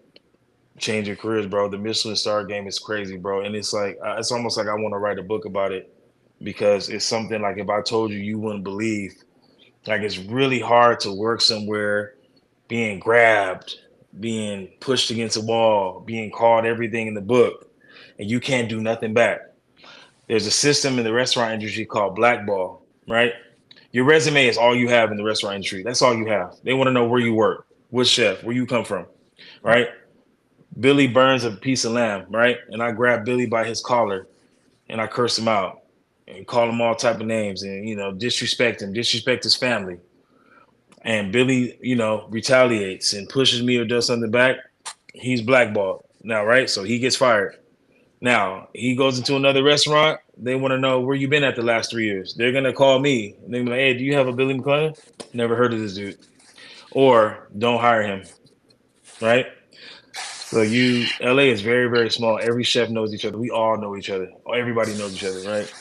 Speaker 2: changing careers, bro. The Michelin star game is crazy, bro. And it's like, it's almost like I want to write a book about it because it's something like if I told you, you wouldn't believe. Like it's really hard to work somewhere being grabbed, being pushed against a wall, being called everything in the book, and you can't do nothing back. There's a system in the restaurant industry called blackball, right? Your resume is all you have in the restaurant industry. That's all you have. They want to know where you work, what chef, where you come from,
Speaker 3: Right.
Speaker 2: right? Billy burns a piece of lamb, right? And I grab Billy by his collar and I curse him out and call him all type of names and disrespect him, disrespect his family. And Billy, retaliates and pushes me or does something back. He's blackballed now, right? So he gets fired. Now he goes into another restaurant. They want to know where you been at the last 3 years. They're gonna call me. And they're gonna be like, hey, do you have a Billy McClellan? Never heard of this dude. Or don't hire him. Right? So LA is very, very small. Every chef knows each other. We all know each other. Everybody knows each other, right?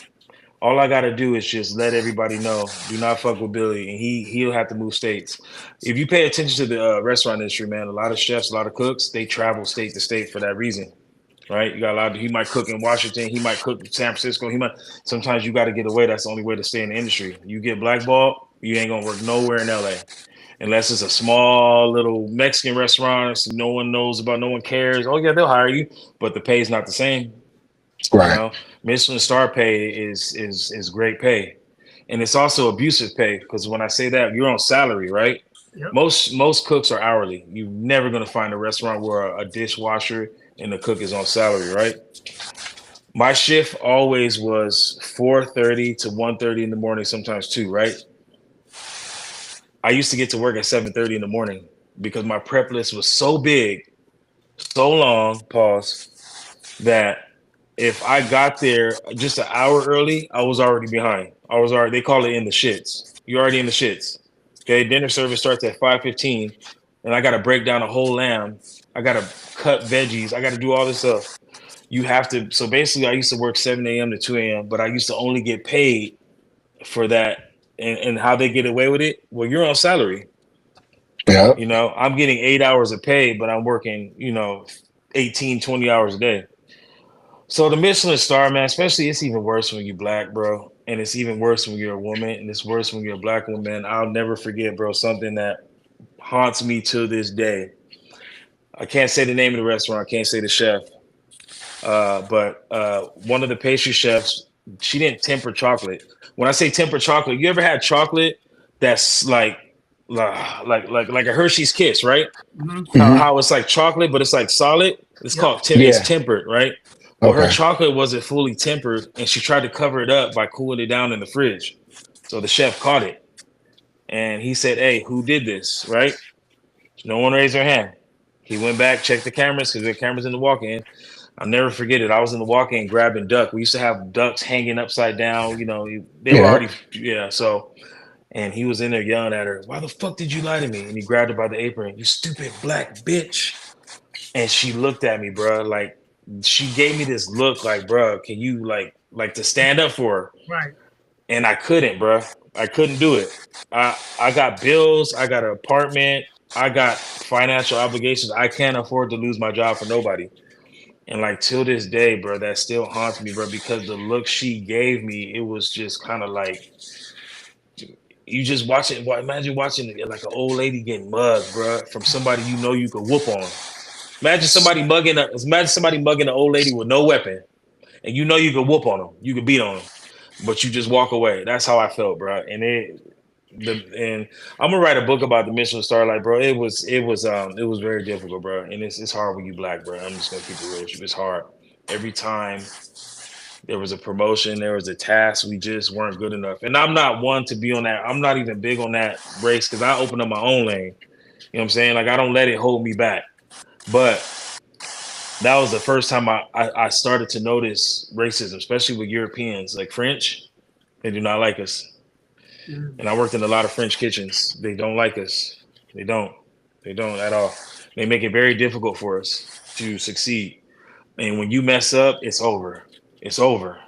Speaker 2: All I gotta do is just let everybody know, do not fuck with Billy, and he'll have to move states. If you pay attention to the restaurant industry, man, a lot of chefs, a lot of cooks, they travel state to state for that reason, right? You got a lot. He might cook in Washington, he might cook in San Francisco. He might. Sometimes you got to get away. That's the only way to stay in the industry. You get blackballed, you ain't gonna work nowhere in LA unless it's a small little Mexican restaurant. So no one knows about, no one cares. Oh yeah, they'll hire you, but the pay is not the same. You
Speaker 1: Right.
Speaker 2: know, Michelin star pay is great pay, and it's also abusive pay because when I say that, you're on salary, right?
Speaker 3: Yep.
Speaker 2: Most cooks are hourly. You're never gonna find a restaurant where a dishwasher and the cook is on salary, right? My shift always was 4:30 to 1:30 in the morning, sometimes 2, right? I used to get to work at 7:30 in the morning because my prep list was so big, so long, pause, that if I got there just an hour early, I was already behind. They call it in the shits. You're already in the shits. Okay, dinner service starts at 5:15, and I gotta break down a whole lamb. I gotta cut veggies. I gotta do all this stuff. You have to, so basically I used to work 7 a.m. to 2 a.m., but I used to only get paid for that. And how they get away with it? Well, you're on salary.
Speaker 1: Yeah.
Speaker 2: You know, I'm getting 8 hours of pay, but I'm working, 18, 20 hours a day. So the Michelin star, man, especially it's even worse when you're black, bro. And it's even worse when you're a woman, and it's worse when you're a black woman. I'll never forget, bro, something that haunts me to this day. I can't say the name of the restaurant, I can't say the chef. But one of the pastry chefs, she didn't temper chocolate. When I say temper chocolate, you ever had chocolate that's like a Hershey's Kiss, right?
Speaker 3: Mm-hmm.
Speaker 1: Hmm.
Speaker 2: How it's like chocolate, but it's like solid. It's
Speaker 3: Yep.
Speaker 2: called it's
Speaker 1: Yeah.
Speaker 2: tempered, right? Well, her
Speaker 1: Okay.
Speaker 2: chocolate wasn't fully tempered, and she tried to cover it up by cooling it down in the fridge. So the chef caught it, and he said, "Hey, who did this?" Right? No one raised their hand. He went back, checked the cameras because there are cameras in the walk-in. I'll never forget it. I was in the walk-in grabbing duck. We used to have ducks hanging upside down. They were
Speaker 1: Yeah.
Speaker 2: already So, and he was in there yelling at her, "Why the fuck did you lie to me?" And he grabbed her by the apron. "You stupid black bitch." And she looked at me, bro. Like she gave me this look, like, bro, can you like to stand up for her?
Speaker 3: Right.
Speaker 2: And I couldn't, bro. I couldn't do it. I got bills. I got an apartment. I got financial obligations. I can't afford to lose my job for nobody. And like till this day, bro, that still haunts me, bro, because the look she gave me, it was just kind of like you just watch it. Imagine watching like an old lady getting mugged, bro, from somebody you could whoop on. Imagine somebody mugging an old lady with no weapon, and you could whoop on them, you could beat on them, but you just walk away. That's how I felt, bro. And I'm gonna write a book about the Michelin star, like, bro. It was very difficult, bro. And it's hard when you black, bro. I'm just gonna keep it real with you. It's hard. Every time there was a promotion, there was a task, we just weren't good enough. And I'm not one to be on that. I'm not even big on that race because I open up my own lane. You know what I'm saying? Like I don't let it hold me back. But that was the first time I started to notice racism, especially with Europeans, like French. They do not like us.
Speaker 3: Mm-hmm.
Speaker 2: And I worked in a lot of French kitchens. They don't like us. They don't. They don't at all. They make it very difficult for us to succeed. And when you mess up, it's over. It's over.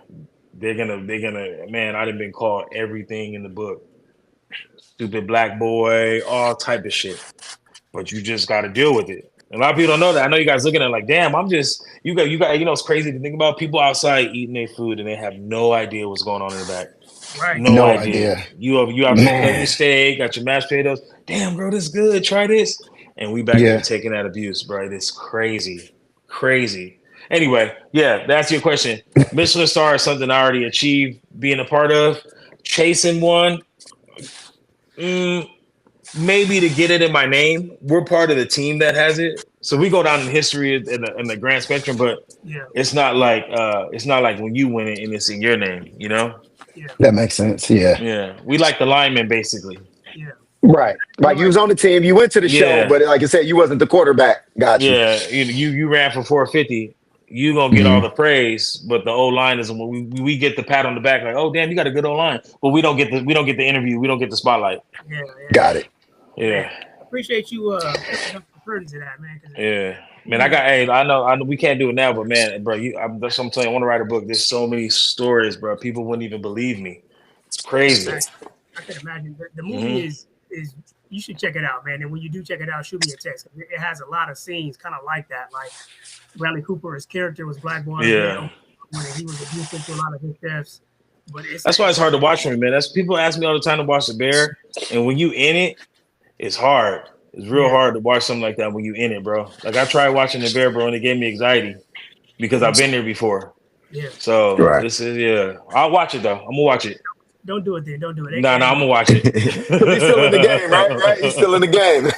Speaker 2: Man, I done been called everything in the book. Stupid black boy, all type of shit. But you just got to deal with it. And a lot of people don't know that. I know you guys looking at it like, damn, you got, it's crazy to think about people outside eating their food and they have no idea what's going on in the back.
Speaker 3: Right.
Speaker 2: No
Speaker 1: No
Speaker 2: idea.
Speaker 1: idea.
Speaker 2: You out there cutting
Speaker 1: Man.
Speaker 2: your steak, got your mashed potatoes. Damn, bro, this is good. Try this. And we back there
Speaker 1: Yeah.
Speaker 2: taking that abuse, bro. It's crazy. Crazy. Anyway, yeah, that's your question. Michelin star is something I already achieved being a part of. Chasing one, maybe to get it in my name. We're part of the team that has it. So we go down in history in the grand spectrum, but
Speaker 3: Yeah.
Speaker 2: it's not like when you win it and it's in your name, you know?
Speaker 3: Yeah.
Speaker 1: That makes sense. Yeah.
Speaker 2: Yeah. We like the lineman basically.
Speaker 3: Yeah.
Speaker 1: Right. Like you was on the team, you went to the show,
Speaker 2: Yeah.
Speaker 1: but like I said, you wasn't the quarterback. Got you.
Speaker 2: Yeah. You ran for 450. you gonna get all the praise, but the O-line is when we get the pat on the back, like, oh damn, you got a good O-line, but we don't get the interview, we don't get the spotlight.
Speaker 3: Yeah,
Speaker 1: Got it.
Speaker 2: Yeah.
Speaker 3: Man, appreciate you putting up the curtains of that, man.
Speaker 2: Yeah, man, I know we can't do it now, but man, bro, that's what I'm telling you. I want to write a book. There's so many stories, bro. People wouldn't even believe me. It's crazy.
Speaker 3: I can imagine. The movie is you should check it out, man. And when you do check it out, shoot me a text. It has a lot of scenes kind of like that. Like Bradley Cooper, his character was blackballed.
Speaker 2: Yeah.
Speaker 3: When he was abusive to a lot of his chefs. But
Speaker 2: that's why it's hard to watch for me, man. That's people ask me all the time to watch The Bear, and when you in it, it's hard. It's real hard to watch something like that when you in it, bro. Like I tried watching The Bear, bro, and it gave me anxiety because I've been there before.
Speaker 3: Yeah.
Speaker 2: So this is I'll watch it though. I'm gonna watch it.
Speaker 3: Don't do it then. Don't do it.
Speaker 2: No, I'm gonna watch it.
Speaker 1: He's still in the game, right? He's still in the game.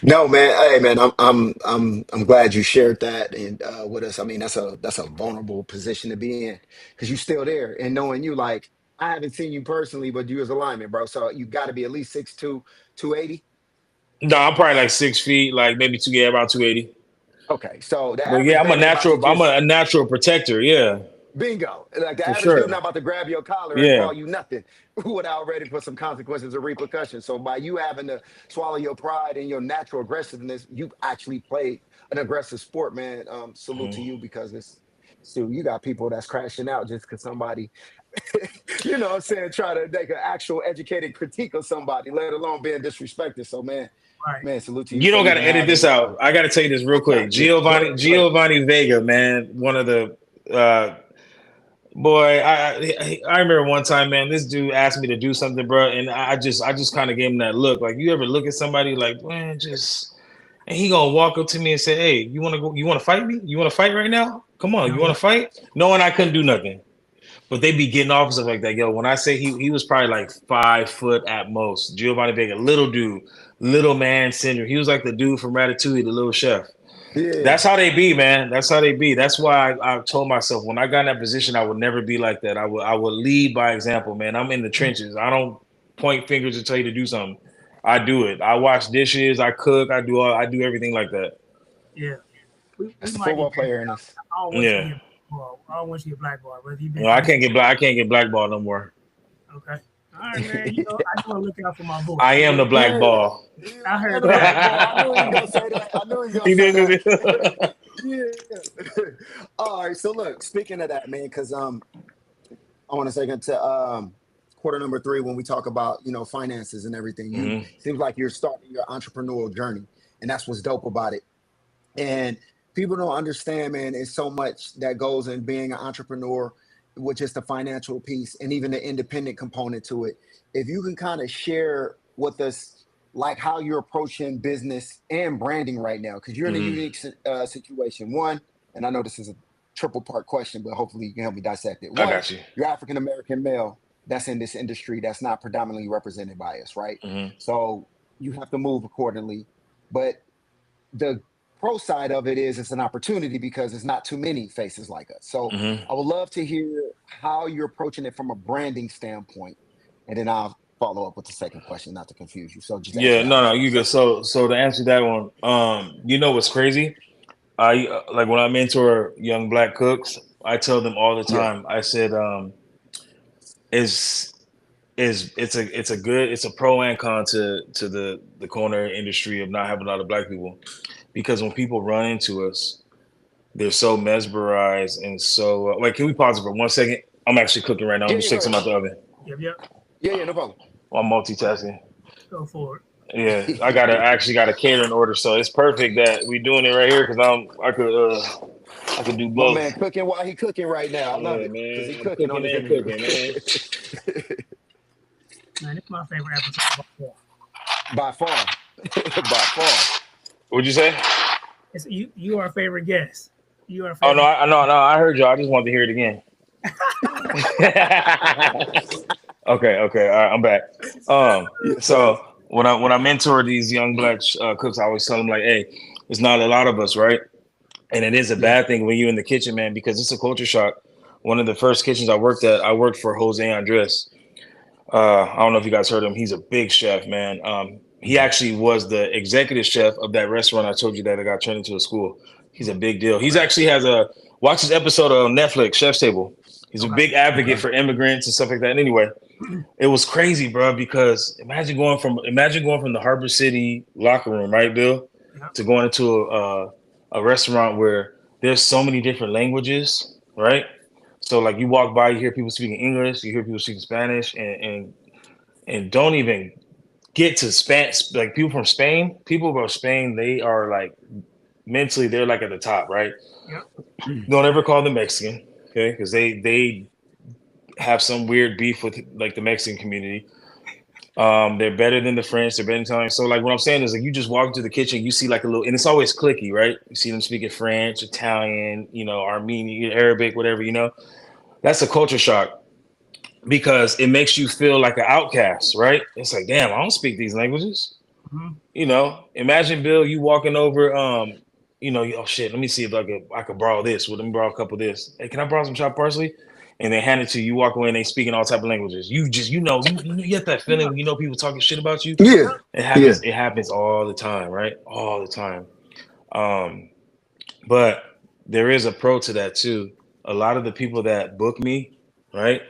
Speaker 1: No, man. Hey, man. I'm glad you shared that and with us. I mean, that's a vulnerable position to be in because you're still there and knowing you. Like I haven't seen you personally, but you as a lineman, bro. So you got to be at least 6'2", 280.
Speaker 2: No, I'm probably like 6 feet, like maybe about 280.
Speaker 1: Okay, so
Speaker 2: but yeah, I'm a natural protector. Yeah.
Speaker 1: Bingo. Like the
Speaker 2: For
Speaker 1: average
Speaker 2: sure.
Speaker 1: dude not about to grab your collar and call you nothing without ready for some consequences or repercussions. So by you having to swallow your pride and your natural aggressiveness, you actually played an aggressive sport, man. Salute to you because you got people that's crashing out just because somebody, you know what I'm saying, try to make an actual educated critique of somebody, let alone being disrespected. So, man, salute to you.
Speaker 2: You don't got to edit this out. I got to tell you this real quick. Giovanni Vega, man, one of the boy, I remember one time, man, this dude asked me to do something, bro, and I just kind of gave him that look. Like, you ever look at somebody like, man, and he gonna walk up to me and say, hey, you want to fight me? You want to fight right now? Come on, you want to fight? Knowing I couldn't do nothing. But they be getting off and stuff like that. Yo, when I say he was probably like 5 foot at most. Giovanni Vega, little dude, little man syndrome. He was like the dude from Ratatouille, the little chef. Yeah. That's how they be, man. That's how they be. That's why I told myself when I got in that position, I would never be like that. I would lead by example, man. I'm in the trenches. I don't point fingers and tell you to do something. I do it. I wash dishes. I cook. I do everything like that.
Speaker 3: Yeah.
Speaker 1: That's a football player in us.
Speaker 3: I don't want you to get blackballed.
Speaker 2: No, I can't get blackballed no more.
Speaker 3: Okay. All right, man. You know, I just want to look out for my boy.
Speaker 2: I am the black ball.
Speaker 3: I heard that.
Speaker 1: I knew he was gonna say that. I knew he was gonna say that. Yeah. All right. So look, speaking of that, man, because I want to say to quarter number 3 when we talk about finances and everything. Seems like you're starting your entrepreneurial journey, and that's what's dope about it. And people don't understand, man. It's so much that goes in being an entrepreneur, with just the financial piece and even the independent component to it. If you can kind of share with us, like how you're approaching business and branding right now, because you're in a unique situation. One, and I know this is a triple part question, but hopefully you can help me dissect it. One,
Speaker 2: I got you.
Speaker 1: You're African-American male that's in this industry that's not predominantly represented by us, right? So you have to move accordingly. But the pro side of it is it's an opportunity because there's not too many faces like us. So I would love to hear how you're approaching it from a branding standpoint, and then I'll follow up with the second question, not to confuse you. So just
Speaker 2: you good. So to answer that one, you know what's crazy? I like when I mentor young black cooks, I tell them all the time. I said, it's a pro and con to the culinary industry of not having a lot of black people. Because when people run into us, they're so mesmerized and so. Wait, can we pause it for 1 second? I'm actually cooking right now. I'm just taking some out the oven.
Speaker 1: Yeah, no problem.
Speaker 2: I'm multitasking.
Speaker 3: Go for it.
Speaker 2: Yeah, I actually got a catering order, so it's perfect that we're doing it right here because I could do both.
Speaker 1: My man cooking while he cooking right now. I love it, man. He cooking on his
Speaker 2: cooking, man.
Speaker 3: Man, it's my favorite episode
Speaker 1: by far. By far.
Speaker 2: What'd you say?
Speaker 3: You are a favorite guest. You are.
Speaker 2: Oh no, I heard y'all. I just wanted to hear it again. Okay. All right, I'm back. So when I mentor these young black cooks, I always tell them like, hey, it's not a lot of us, right? And it is a bad thing when you're in the kitchen, man, because it's a culture shock. One of the first kitchens I worked for Jose Andres. I don't know if you guys heard him. He's a big chef, man. He actually was the executive chef of that restaurant I told you that I got turned into a school. He's a big deal. He's actually has a watch this episode on Netflix, Chef's Table. He's a big advocate for immigrants and stuff like that. And anyway, it was crazy, bro, because imagine going from the Harbor City locker room, right, Bill, to going into a restaurant where there's so many different languages, right? So like you walk by, you hear people speaking English, you hear people speaking Spanish, and don't even get to Spanish. Like people from Spain, they are like mentally they're like at the top, right? Don't ever call them Mexican, okay? Because they have some weird beef with like the Mexican community. They're better than the French. They're better than Italian. So like what I'm saying is like you just walk into the kitchen, you see like a little, and it's always clicky, right? You see them speaking French, Italian, Armenian, Arabic, whatever, That's a culture shock because it makes you feel like an outcast, right? It's like, damn, I don't speak these languages. Imagine Bill, you walking over, oh shit, let me see if I could borrow this. Well, let me borrow a couple of this. Hey, can I borrow some chopped parsley? And they hand it to you. You walk away and they speaking all type of languages. You just, you get that feeling when people talking shit about you.
Speaker 1: Yeah.
Speaker 2: It happens. Yeah. It happens all the time, right? All the time. But there is a pro to that too. A lot of the people that book me, right?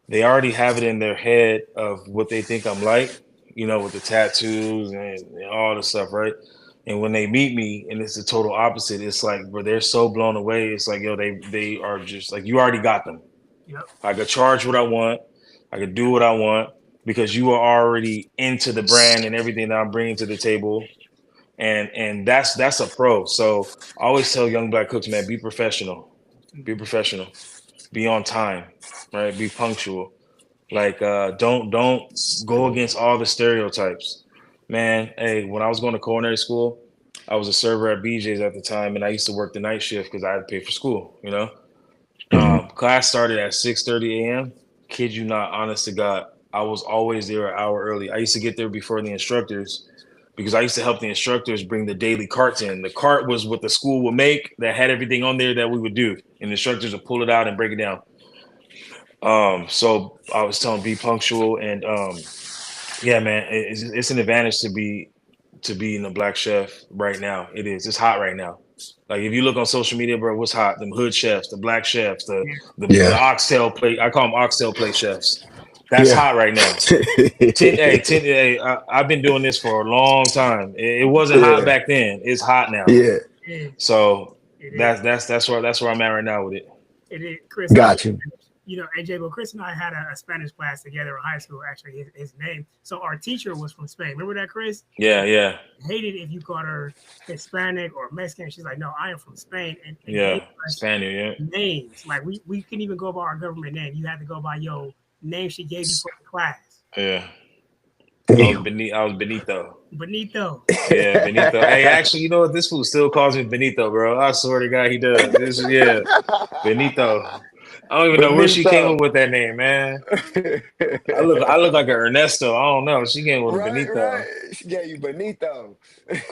Speaker 2: They already have it in their head of what they think I'm like, with the tattoos and all the stuff, right? And when they meet me and it's the total opposite, it's like, bro, they're so blown away. It's like, they are just like, you already got them. I could charge what I want. I could do what I want because you are already into the brand and everything that I'm bringing to the table. And that's a pro. So I always tell young black cooks, man, be professional. Be professional. Be on time, right? Be punctual. Like, don't go against all the stereotypes. Man, hey, when I was going to culinary school, I was a server at BJ's at the time, and I used to work the night shift because I had to pay for school, Class started at 6:30 a.m. Kid you not, honest to God, I was always there an hour early. I used to get there before the instructors because I used to help the instructors bring the daily carts in. The cart was what the school would make that had everything on there that we would do, and the instructors would pull it out and break it down. So I was telling be punctual and yeah, man, it's an advantage to be in the black chef right now. It is. It's hot right now. Like if you look on social media, bro, what's hot? Them hood chefs, the black chefs, the oxtail plate. I call them oxtail plate chefs. That's hot right now. I've been doing this for a long time. It wasn't hot back then. It's hot now.
Speaker 1: Yeah.
Speaker 2: So that's where I'm at right now with it.
Speaker 3: It is, Chris.
Speaker 1: Got you.
Speaker 3: AJ, but Chris and I had a Spanish class together in high school, actually, his name. So our teacher was from Spain. Remember that, Chris?
Speaker 2: Yeah.
Speaker 3: Hated if you called her Hispanic or Mexican. She's like, no, I am from Spain. And
Speaker 2: Spaniard, yeah.
Speaker 3: Names. Like, we couldn't even go by our government name. You had to go by your name she gave you for the class.
Speaker 2: Yeah. I was Benito.
Speaker 3: Benito.
Speaker 2: Yeah, Benito. Hey, actually, you know what? This fool still calls me Benito, bro. I swear to God, he does. Benito. I don't even know where she came up with that name, man. I look like an Ernesto. I don't know. She came with Benito.
Speaker 1: Right. She gave you Benito.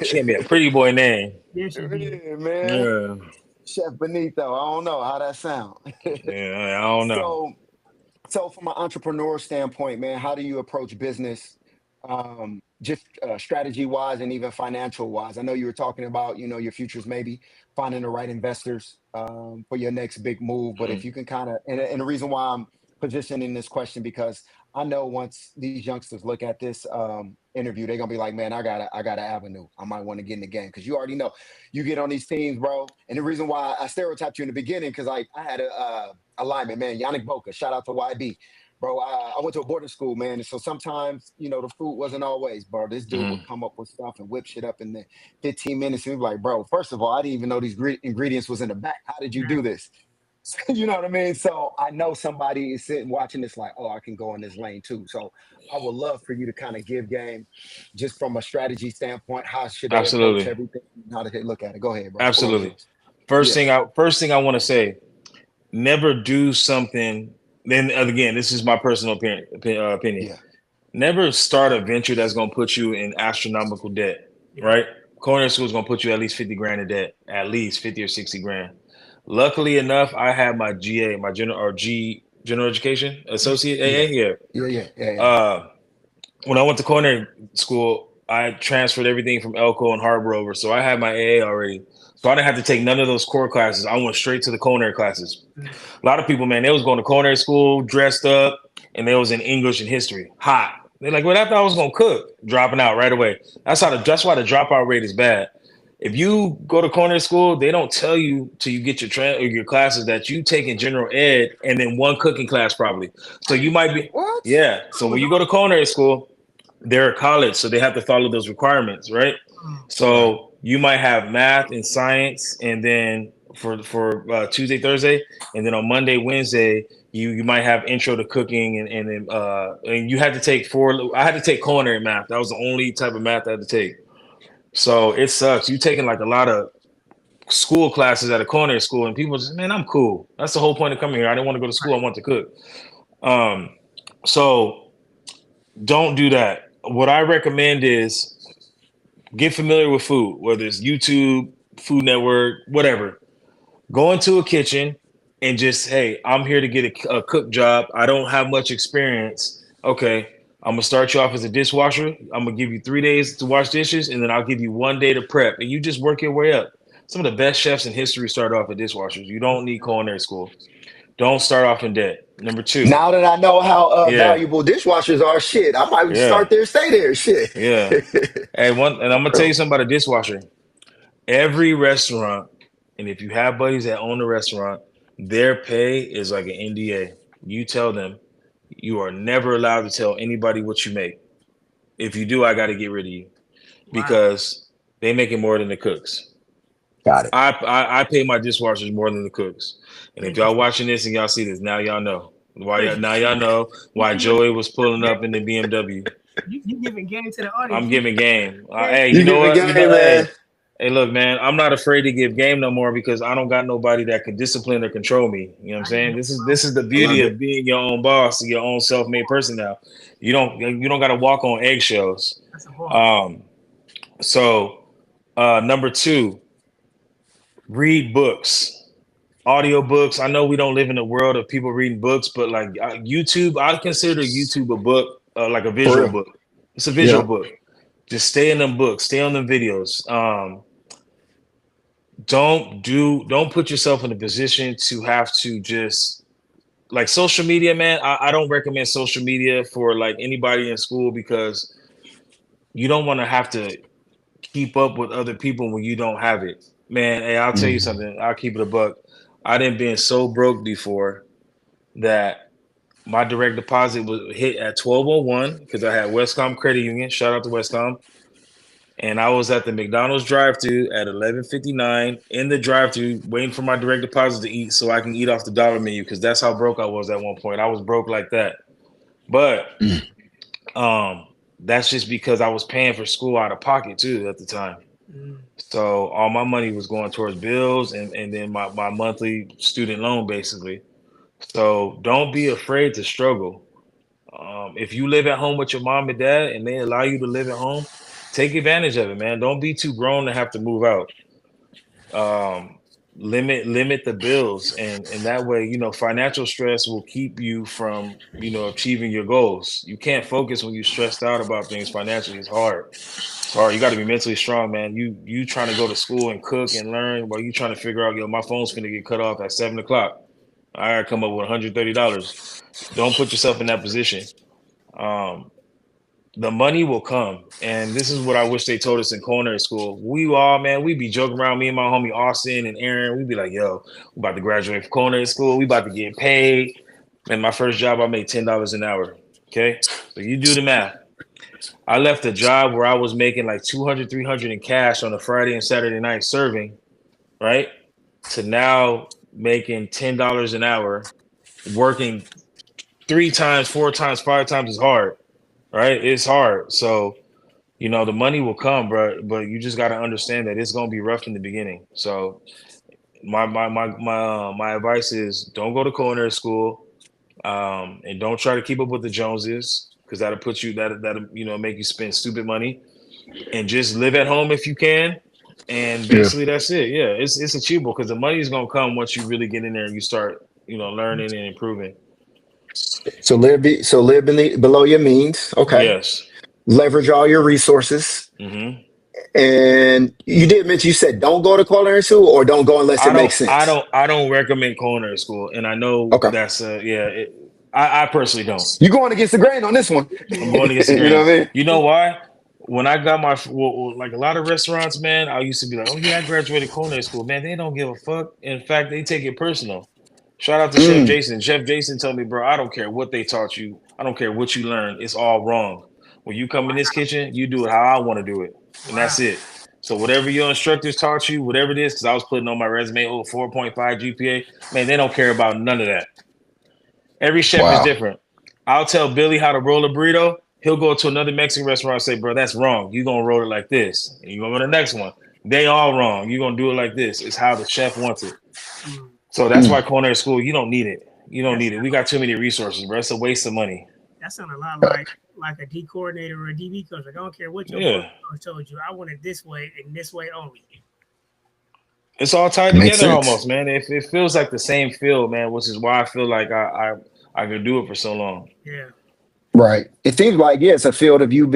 Speaker 2: She gave me a pretty boy name.
Speaker 3: Yeah, she did.
Speaker 1: Yeah, man.
Speaker 2: Yeah.
Speaker 1: Chef Benito. I don't know how that sound.
Speaker 2: Yeah, I don't know.
Speaker 1: So from an entrepreneur standpoint, man, how do you approach business? Just strategy wise and even financial wise. I know you were talking about, your futures, maybe finding the right investors for your next big move. But if you can kind of, and the reason why I'm positioning this question, because I know once these youngsters look at this interview, they're gonna be like, man, I got an avenue. I might want to get in the game because you already know you get on these teams, bro. And the reason why I stereotyped you in the beginning, because I had a alignment, man, Yannick Boca, shout out to YB. Bro, I went to a boarding school, man, and so sometimes, the food wasn't always, bro. This dude would come up with stuff and whip shit up in the 15 minutes. And we'd be like, bro, first of all, I didn't even know these ingredients was in the back. How did you do this? You know what I mean? So I know somebody is sitting watching this like, oh, I can go in this lane too. So I would love for you to kind of give game just from a strategy standpoint. How should they approach everything? How do they look at it? Go ahead, bro.
Speaker 2: Absolutely. First thing I want to say, never do something. Then again, this is my personal opinion.
Speaker 1: Yeah.
Speaker 2: Never start a venture that's going to put you in astronomical debt, right? Culinary school is going to put you at least 50 grand in debt, at least 50 or 60 grand. Luckily enough, I had my GA, my general education associate AA.
Speaker 1: Yeah.
Speaker 2: When I went to culinary school, I transferred everything from Elko and Harbor over, so I had my AA already. So I didn't have to take none of those core classes. I went straight to the culinary classes. A lot of people, man, they was going to culinary school, dressed up, and they was in English and history. Hot. They're like, well, I thought I was going to cook. Dropping out right away. That's why the dropout rate is bad. If you go to culinary school, they don't tell you till you get your classes that you take in general ed and then one cooking class probably. So you might be,
Speaker 1: What?
Speaker 2: yeah. So when you go to culinary school, they're a college, so they have to follow those requirements, right? So you might have math and science, and then for Tuesday, Thursday, and then on Monday, Wednesday, you might have intro to cooking, and then and you had to take I had to take culinary math. That was the only type of math I had to take. So it sucks. You taking like a lot of school classes at a culinary school, and people just, man, I'm cool. That's the whole point of coming here. I didn't want to go to school. I want to cook. So don't do that. What I recommend is get familiar with food, whether it's YouTube, Food Network, whatever. Go into a kitchen and just, hey, I'm here to get a cook job. I don't have much experience. Okay, I'm gonna start you off as a dishwasher. I'm gonna give you 3 days to wash dishes, and then I'll give you 1 day to prep, and you just work your way up. Some of the best chefs in history start off as dishwashers. You don't need culinary school. Don't start off in debt. Number two,
Speaker 1: Now that I know how
Speaker 2: yeah,
Speaker 1: valuable dishwashers are, shit, I might
Speaker 2: yeah,
Speaker 1: start there, stay there, shit.
Speaker 2: yeah. Hey, and I'm gonna tell you something about a dishwasher. Every restaurant, and if you have buddies that own a restaurant, their pay is like an NDA. You tell them you are never allowed to tell anybody what you make. If you do, I got to get rid of you because they make it more than the cooks.
Speaker 1: Got it.
Speaker 2: I pay my dishwashers more than the cooks. And if y'all watching this and y'all see this, now y'all know why. Now y'all know why Joey was pulling up in the BMW.
Speaker 3: You giving game to the audience.
Speaker 2: I'm giving game. Hey,
Speaker 1: You
Speaker 2: you know what?
Speaker 1: giving game, man.
Speaker 2: Hey, look, man, I'm not afraid to give game no more because I don't got nobody that can discipline or control me. You know what I'm saying? This is the beauty of being your own boss, your own self-made person now. You don't got to walk on eggshells. So number two, read books, audio books. I know we don't live in a world of people reading books, but like YouTube, I consider YouTube a book, like a visual book. It's a visual book. Just stay in them books, stay on them videos. Don't put yourself in a position to have to just like social media, man. I don't recommend social media for like anybody in school because you don't want to have to keep up with other people when you don't have it. Man, hey, I'll tell you something. I'll keep it a buck. I done been so broke before that my direct deposit was hit at 12:01 because I had Westcom Credit Union. Shout out to Westcom. And I was at the McDonald's drive-thru at 11:59 in the drive-thru waiting for my direct deposit to eat so I can eat off the dollar menu because that's how broke I was at one point. I was broke like that. But that's just because I was paying for school out of pocket too at the time. So all my money was going towards bills and then my monthly student loan basically. So don't be afraid to struggle. If you live at home with your mom and dad and they allow you to live at home, take advantage of it, man. Don't be too grown to have to move out. Limit the bills, and that way, financial stress will keep you from, achieving your goals. You can't focus when you're stressed out about things financially. It's hard. It's hard. You got to be mentally strong, man. You trying to go to school and cook and learn while you trying to figure out, my phone's gonna get cut off at 7:00. I gotta come up with $130. Don't put yourself in that position. The money will come. And this is what I wish they told us in culinary school. We be joking around, me and my homie Austin and Aaron. We'd be like, yo, we about to graduate from culinary school. We about to get paid. And my first job, I made $10 an hour. Okay. So you do the math. I left a job where I was making like $200, $300 in cash on a Friday and Saturday night serving, right? To now making $10 an hour, working 3 times, 4 times, 5 times as hard. Right, it's hard. So, the money will come, bro. But you just got to understand that it's gonna be rough in the beginning. So, my advice is don't go to culinary school, and don't try to keep up with the Joneses because that'll put you that'll make you spend stupid money, and just live at home if you can. And basically, that's it. Yeah, it's achievable because the money is gonna come once you really get in there and you start learning and improving.
Speaker 1: So live below your means. Okay.
Speaker 2: Yes.
Speaker 1: Leverage all your resources. And you did mention, you said don't go to culinary school or don't go unless it
Speaker 2: I
Speaker 1: makes
Speaker 2: don't, I
Speaker 1: sense.
Speaker 2: don't, I don't recommend culinary school, and I know
Speaker 1: Okay.
Speaker 2: that's I personally don't.
Speaker 1: You going against the grain on this one.
Speaker 2: I'm going against the
Speaker 1: You know
Speaker 2: grain.
Speaker 1: what I mean?
Speaker 2: You know why? When I got my like a lot of restaurants, man, I used to be like, "Oh yeah, I graduated culinary school." Man, they don't give a fuck. In fact, they take it personal. Shout out to Chef
Speaker 1: Mm,
Speaker 2: Jason. Chef Jason told me, bro, I don't care what they taught you. I don't care what you learned. It's all wrong. When you come in this kitchen, you do it how I want to do it, and that's
Speaker 3: Wow.
Speaker 2: it. So whatever your instructors taught you, whatever it is, because I was putting on my resume, 4.5 GPA. Man, they don't care about none of that. Every chef is
Speaker 1: wow.
Speaker 2: different. I'll tell Billy how to roll a burrito. He'll go to another Mexican restaurant and say, bro, that's wrong. You're going to roll it like this. And you go to the next one. They all wrong. You're going to do it like this. It's how the chef wants it.
Speaker 3: Mm.
Speaker 2: So that's why
Speaker 1: Mm,
Speaker 2: culinary school, you don't need it. You don't
Speaker 3: That's
Speaker 2: need it. We got too many resources, bro. It's a waste of money.
Speaker 3: that sounds a lot like a D coordinator or a DB coach. Like, I don't care what your coach
Speaker 2: Yeah.
Speaker 3: told you. I want it this way and this way only.
Speaker 2: It's all tied
Speaker 1: makes
Speaker 2: together
Speaker 1: sense.
Speaker 2: almost, man. It feels like the same field, man, which is why I feel like I could do it for so long.
Speaker 3: Yeah.
Speaker 1: Right. It seems like yeah, it's a field of you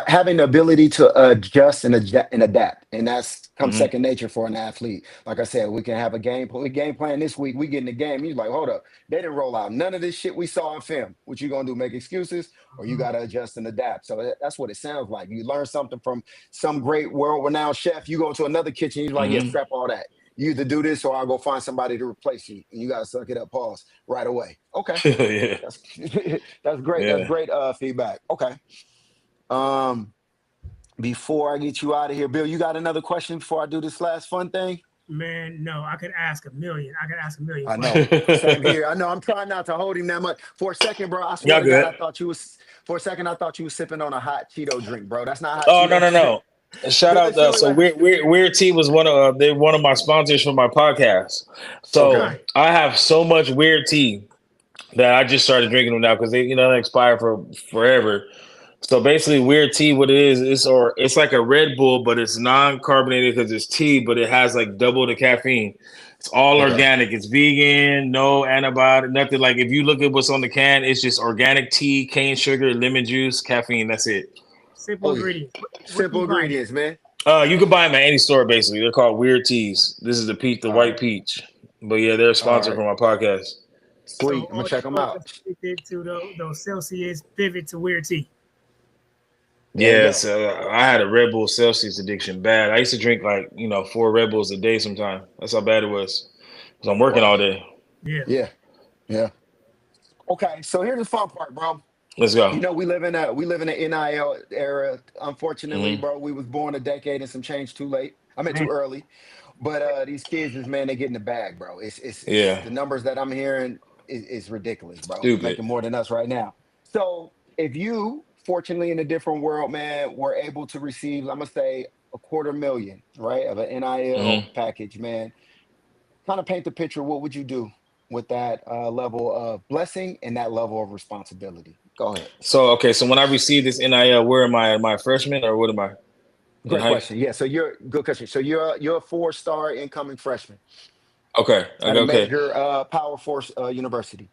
Speaker 1: having the ability to adjust and adapt, and that's comes
Speaker 2: Hmm.
Speaker 1: second nature for an athlete. Like I said, we can have a game plan this week. We get in the game. He's like, hold up, they didn't roll out none of this shit we saw in film. What you gonna do? Make excuses, or you
Speaker 3: Mhm.
Speaker 1: gotta adjust and adapt. So that's what it sounds like. You learn something from some great world-renowned chef. You go into another kitchen. He's like, yeah,
Speaker 2: Hmm.
Speaker 1: scrap all that. You either do this or I'll go find somebody to replace you, and you gotta suck it up. Pause right away. Okay.
Speaker 2: Yeah.
Speaker 1: That's that's great. That's
Speaker 2: Yeah.
Speaker 1: great feedback. Okay. Um, before I get you out of here, Bill, you got another question before I do this last fun thing?
Speaker 3: Man, no, I could ask a million. I could ask a million
Speaker 1: I
Speaker 3: questions.
Speaker 1: know. Same here. I know. I'm trying not to hold him that much. For a second, bro, I swear
Speaker 2: Y'all
Speaker 1: to God,
Speaker 2: good.
Speaker 1: I thought you was for a second, I thought you was sipping on a hot Cheeto drink, bro. That's not hot
Speaker 2: Oh no
Speaker 1: Cheeto
Speaker 2: no
Speaker 1: drink.
Speaker 2: no! Shout
Speaker 1: Look,
Speaker 2: out.
Speaker 1: it's feeling
Speaker 2: So
Speaker 1: like
Speaker 2: Weird Tea was they're one of my sponsors for my podcast.
Speaker 1: okay.
Speaker 2: So
Speaker 3: Nice.
Speaker 2: I have so much Weird Tea that I just started drinking them now because they expire for forever. So basically, Weird Tea, what it is, it's like a Red Bull, but it's non-carbonated because it's tea, but it has like double the caffeine. It's all
Speaker 1: Okay.
Speaker 2: organic. It's vegan, no antibiotic, nothing. Like if you look at what's on the can, it's just organic tea, cane sugar, lemon juice, caffeine. That's it.
Speaker 3: Simple
Speaker 1: Oh yeah.
Speaker 3: ingredients. Where can
Speaker 1: Simple
Speaker 3: you find it?
Speaker 1: ingredients, man.
Speaker 2: You can buy them at any store. Basically, they're called Weird Teas. This is the peach, the
Speaker 1: All
Speaker 2: white
Speaker 1: right.
Speaker 2: peach. But yeah, they're a
Speaker 1: All
Speaker 2: sponsor
Speaker 1: right.
Speaker 2: for my podcast.
Speaker 3: So
Speaker 1: Sweet. I'm gonna
Speaker 3: all
Speaker 1: check
Speaker 3: these
Speaker 1: them
Speaker 3: folks that's
Speaker 1: out.
Speaker 3: addicted to those Celsius pivot to weird tea.
Speaker 1: There you
Speaker 2: Yes,
Speaker 1: go.
Speaker 2: I had a Red Bull Celsius addiction bad. I used to drink like 4 Red Bulls a day sometime. That's how bad it was. Because I'm working all
Speaker 1: Wow.
Speaker 2: day.
Speaker 3: Yeah.
Speaker 1: Yeah. Yeah. Okay. So here's the fun part, bro.
Speaker 2: Let's go.
Speaker 1: You know, we live in an NIL era. Unfortunately,
Speaker 2: Hmm.
Speaker 1: bro, we was born a decade and some change too late. I mean too
Speaker 3: Man.
Speaker 1: early. But these kids is man, they get in the bag, bro. It's
Speaker 2: Yeah,
Speaker 1: the numbers that I'm hearing is ridiculous, bro.
Speaker 2: stupid.
Speaker 1: Making more than us right now. So if you fortunately in a different world, man, were able to receive, I'm gonna say a quarter million, right, of an NIL
Speaker 2: Hmm.
Speaker 1: package, man. Kind of paint the picture. What would you do with that level of blessing and that level of responsibility? Go ahead.
Speaker 2: So okay, so when I receive this NIL, where am I? Am I a freshman or what am I in
Speaker 1: Great
Speaker 2: high?
Speaker 1: question. Yeah, so you're good question. So you're a four-star incoming freshman
Speaker 2: Okay,
Speaker 1: at
Speaker 2: okay,
Speaker 1: a
Speaker 2: okay,
Speaker 1: major power force university.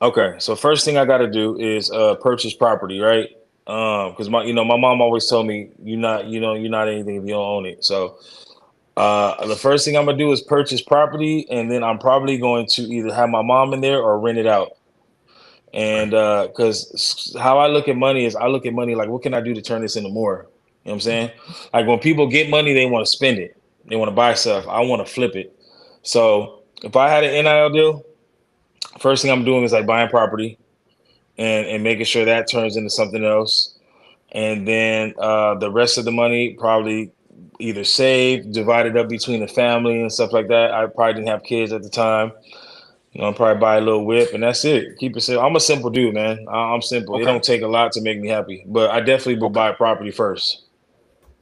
Speaker 2: okay. So first thing I got to do is purchase property, right? Because my mom always told me you're not anything if you don't own it. So the first thing I'm gonna do is purchase property, and then I'm probably going to either have my mom in there or rent it out.
Speaker 1: Okay.
Speaker 2: And because how I look at money is I look at money like, what can I do to turn this into more? You know what I'm saying? Like when people get money, they want to spend it, they want to buy stuff. I want to flip it. So if I had an NIL deal, first thing I'm doing is like buying property and making sure that turns into something else. And then the rest of the money probably either saved, divided up between the family and stuff like that. I probably didn't have kids at the time. I'll probably buy a little whip and that's it. Keep it simple. I'm a simple dude, man. I'm simple. It
Speaker 1: Okay.
Speaker 2: don't take a lot to make me happy, but I definitely would
Speaker 1: Okay.
Speaker 2: buy property first.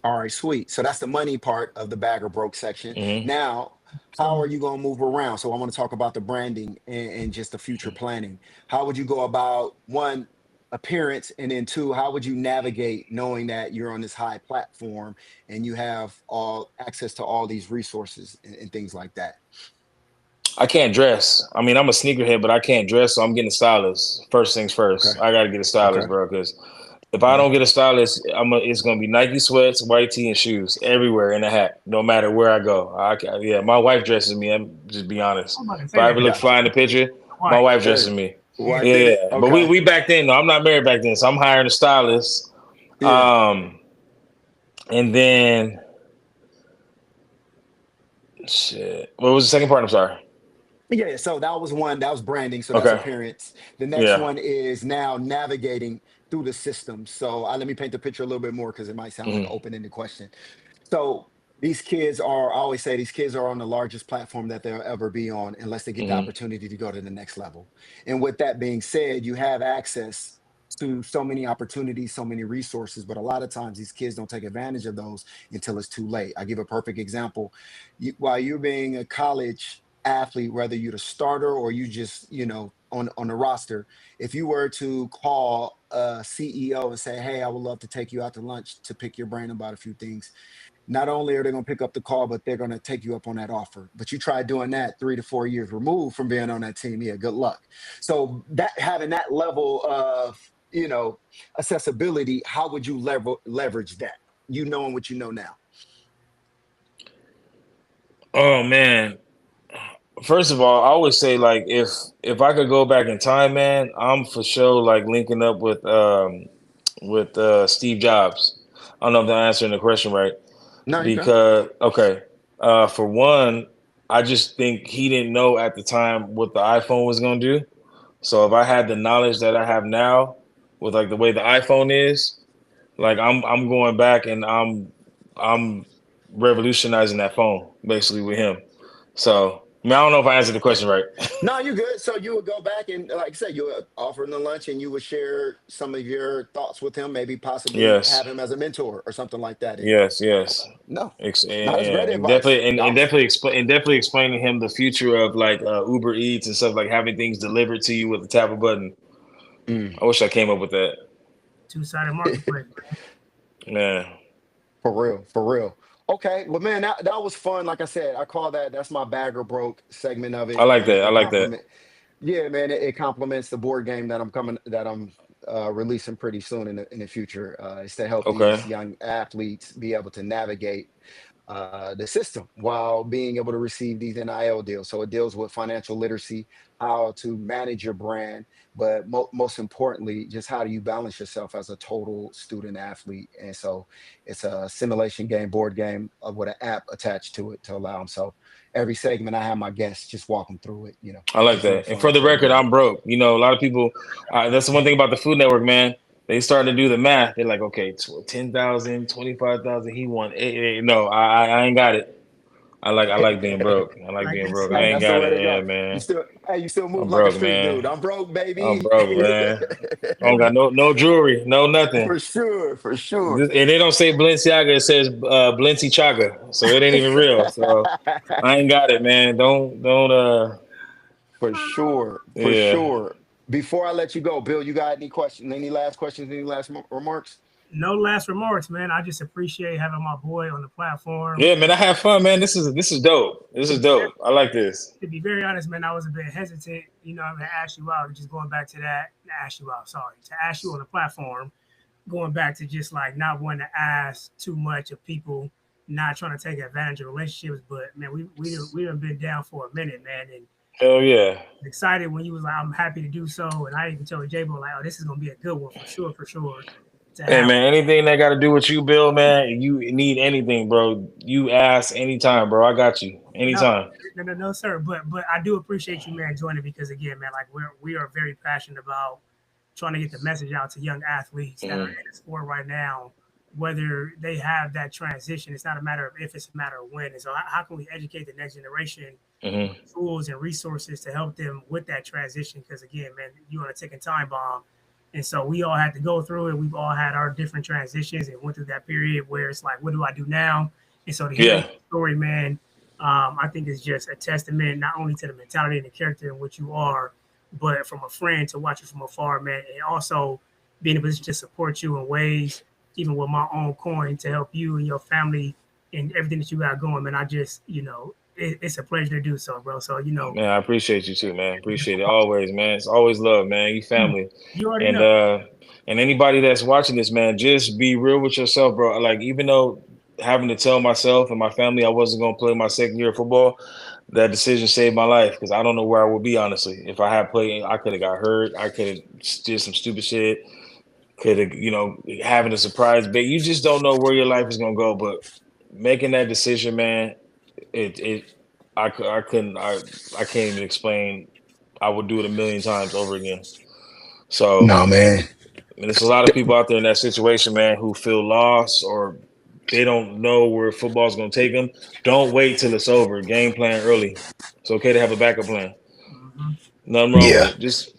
Speaker 1: All right, sweet. So that's the money part of the bag or broke section.
Speaker 2: Hmm.
Speaker 1: Now, how
Speaker 3: So
Speaker 1: are you going to move around? So I want to talk about the branding and just the future planning. How would you go about one appearance and then two, how would you navigate knowing that you're on this high platform and you have all access to all these resources and things like that?
Speaker 2: I can't dress. I mean, I'm a sneakerhead, but I can't dress, so I'm getting a stylist. First things
Speaker 1: Okay.
Speaker 2: first. I got to get a
Speaker 1: Okay.
Speaker 2: stylist, bro, because If I don't get a stylist, it's gonna be Nike sweats, white tee, and shoes everywhere, and a hat, no matter where I go. Yeah, my wife dresses me. I'm just be honest.
Speaker 3: I'm about to
Speaker 2: If
Speaker 3: say
Speaker 2: I
Speaker 3: that.
Speaker 2: ever look
Speaker 1: Gotcha.
Speaker 2: fly in the picture, my
Speaker 3: Why?
Speaker 2: wife
Speaker 1: Hey,
Speaker 2: dresses me.
Speaker 3: Yeah.
Speaker 1: wife
Speaker 2: Yeah,
Speaker 1: did it.
Speaker 2: yeah. But we
Speaker 1: Okay.
Speaker 2: we back then. No, I'm not married back then, so I'm hiring a stylist.
Speaker 1: Yeah.
Speaker 2: And then shit. What was the second part? I'm sorry.
Speaker 1: Yeah, so that was one. That was branding. So that's
Speaker 2: Okay.
Speaker 1: appearance. The next
Speaker 2: Yeah.
Speaker 1: one is now navigating through the system. So let me paint the picture a little bit more because it might sound like an
Speaker 2: Hmm.
Speaker 1: open-ended question. So these kids are, I always say, these kids are on the largest platform that they'll ever be on unless they get the
Speaker 2: Hmm.
Speaker 1: opportunity to go to the next level. And with that being said, you have access to so many opportunities, so many resources, but a lot of times these kids don't take advantage of those until it's too late. I give a perfect example. While you're being a college athlete, whether you're the starter or you just, on the roster, if you were to call a CEO and say, "Hey, I would love to take you out to lunch to pick your brain about a few things," not only are they going to pick up the call, but they're going to take you up on that offer. But you try doing that 3 to 4 years removed from being on that team. Yeah, good luck. So that having that level of, accessibility, how would you leverage that? You knowing what you know now.
Speaker 2: Oh man. First of all, I always say like if I could go back in time, man, I'm for sure like linking up with Steve Jobs. I don't know if I'm answering the question right.
Speaker 1: No, you go.
Speaker 2: Because okay, for one, I just think he didn't know at the time what the iPhone was gonna do. So if I had the knowledge that I have now with like the way the iPhone is, like I'm going back and I'm revolutionizing that phone basically with him. So I mean, I don't know if I answered the question right.
Speaker 1: No, you good. So you would go back and, like I said, you would offer him the lunch and you would share some of your thoughts with him, maybe possibly
Speaker 2: Yes,
Speaker 1: have him as a mentor or something like that. And
Speaker 2: yes, yes.
Speaker 1: no,
Speaker 2: And,
Speaker 1: no, that's great
Speaker 2: and
Speaker 1: advice.
Speaker 2: definitely
Speaker 1: I
Speaker 2: and
Speaker 1: was
Speaker 2: definitely explain and definitely explaining him the future of like Uber Eats and stuff like having things delivered to you with a tap of a button.
Speaker 1: mm,
Speaker 2: I wish I came up with that.
Speaker 3: Two-sided marketplace, man.
Speaker 2: Man,
Speaker 1: for real, for real. Okay, well, man, that was fun. Like I said, I call that's my bag or broke segment of
Speaker 2: I
Speaker 1: it.
Speaker 2: like that. I
Speaker 1: It
Speaker 2: like that.
Speaker 1: compliment. Yeah, man, it complements the board game that I'm releasing pretty soon in the future. Is to help
Speaker 2: Okay.
Speaker 1: these young athletes be able to navigate the system while being able to receive these NIL deals. So it deals with financial literacy, how to manage your brand, but most importantly, just how do you balance yourself as a total student athlete. And so it's a simulation game, board game with an app attached to it to allow them. So every segment I have my guests just walk them through it,
Speaker 2: I like
Speaker 1: just a little
Speaker 2: that. And for
Speaker 1: fun
Speaker 2: the
Speaker 1: for
Speaker 2: record,
Speaker 1: everybody.
Speaker 2: I'm broke. You know, a lot of people. That's the one thing about the Food Network, man. They starting to do the math. They're like, okay, 10,000, 25,000. He won. No, I ain't got it. I like being broke. I like
Speaker 3: Like
Speaker 2: being
Speaker 3: they
Speaker 2: broke. I
Speaker 1: Hey,
Speaker 3: say,
Speaker 2: ain't
Speaker 1: that's the
Speaker 2: got
Speaker 1: way
Speaker 2: it.
Speaker 1: to
Speaker 2: Yeah,
Speaker 1: go.
Speaker 2: man.
Speaker 1: You still move
Speaker 2: I'm
Speaker 1: like a
Speaker 2: broke,
Speaker 1: street
Speaker 2: man.
Speaker 1: dude. I'm broke,
Speaker 2: I'm
Speaker 1: baby.
Speaker 2: broke, man. I don't got no jewelry, no nothing.
Speaker 1: For sure, for sure.
Speaker 2: And they don't say Balenciaga. It says Balenciaga. So it ain't even real. So I ain't got it, man. Don't.
Speaker 1: For sure, for
Speaker 2: Yeah.
Speaker 1: sure. Before I let you go, Bill, you got any questions? Any last questions? Any last remarks?
Speaker 3: no last remarks, man. I just appreciate having my boy on the platform.
Speaker 2: Yeah, man, I have fun, man. This is dope. This
Speaker 3: To
Speaker 2: is
Speaker 3: be
Speaker 2: dope. I like this.
Speaker 3: to be very honest, man, I was a bit hesitant. I'm gonna ask you out. Just going back to that, ask you out. Sorry, to ask you on the platform. Going back to just like not wanting to ask too much of people, not trying to take advantage of relationships. But man, we have been down for a minute, man, and
Speaker 2: Hell yeah.
Speaker 3: excited when you was like, I'm happy to do so. And I even told J-Bo like, oh, this is gonna be a good one for sure. To
Speaker 2: Hey,
Speaker 3: have
Speaker 2: man, anything that got to do with you, Bill, man, you need anything, bro, you ask anytime, bro. I got you
Speaker 3: no,
Speaker 2: anytime.
Speaker 3: no, sir. But I do appreciate you, man, joining because again, man, like we are very passionate about trying to get the message out to young athletes that are
Speaker 2: Hmm.
Speaker 3: in the sport right now, whether they have that transition. It's not a matter of if, it's a matter of when. And so how can we educate the next generation
Speaker 2: Hmm.
Speaker 3: with tools and resources to help them with that transition? Because again, man, you're on a ticking time bomb. And so we all had to go through it. We've all had our different transitions and went through that period where it's like, what do I do now? And so to hear your
Speaker 2: Yeah.
Speaker 3: story, man, I think is just a testament not only to the mentality and the character in which you are, but from a friend to watch you from afar, man, and also being in a position to support you in ways, even with my own coin, to help you and your family and everything that you got going, man. I just, it's a pleasure to do so, bro. So
Speaker 2: Man, I appreciate you too, man. Appreciate it always, man. It's always love, man. You family.
Speaker 3: you already
Speaker 2: And
Speaker 3: know.
Speaker 2: anybody that's watching this, man, just be real with yourself, bro. Like, even though having to tell myself and my family I wasn't gonna play my second year of football, that decision saved my life because I don't know where I would be, honestly. If I had played, I could have got hurt. I could have did some stupid shit. Could have, having a surprise, but you just don't know where your life is gonna go. But making that decision, man, it I couldn't I can't even explain. I would do it a million times over again. So,
Speaker 1: No, man.
Speaker 2: and there's a lot of people out there in that situation, man, who feel lost or they don't know where football's going to take them. Don't wait till it's over. Game plan early. It's okay to have a backup plan.
Speaker 3: Mhm.
Speaker 2: Nothing wrong with
Speaker 1: Yeah.
Speaker 2: it. Just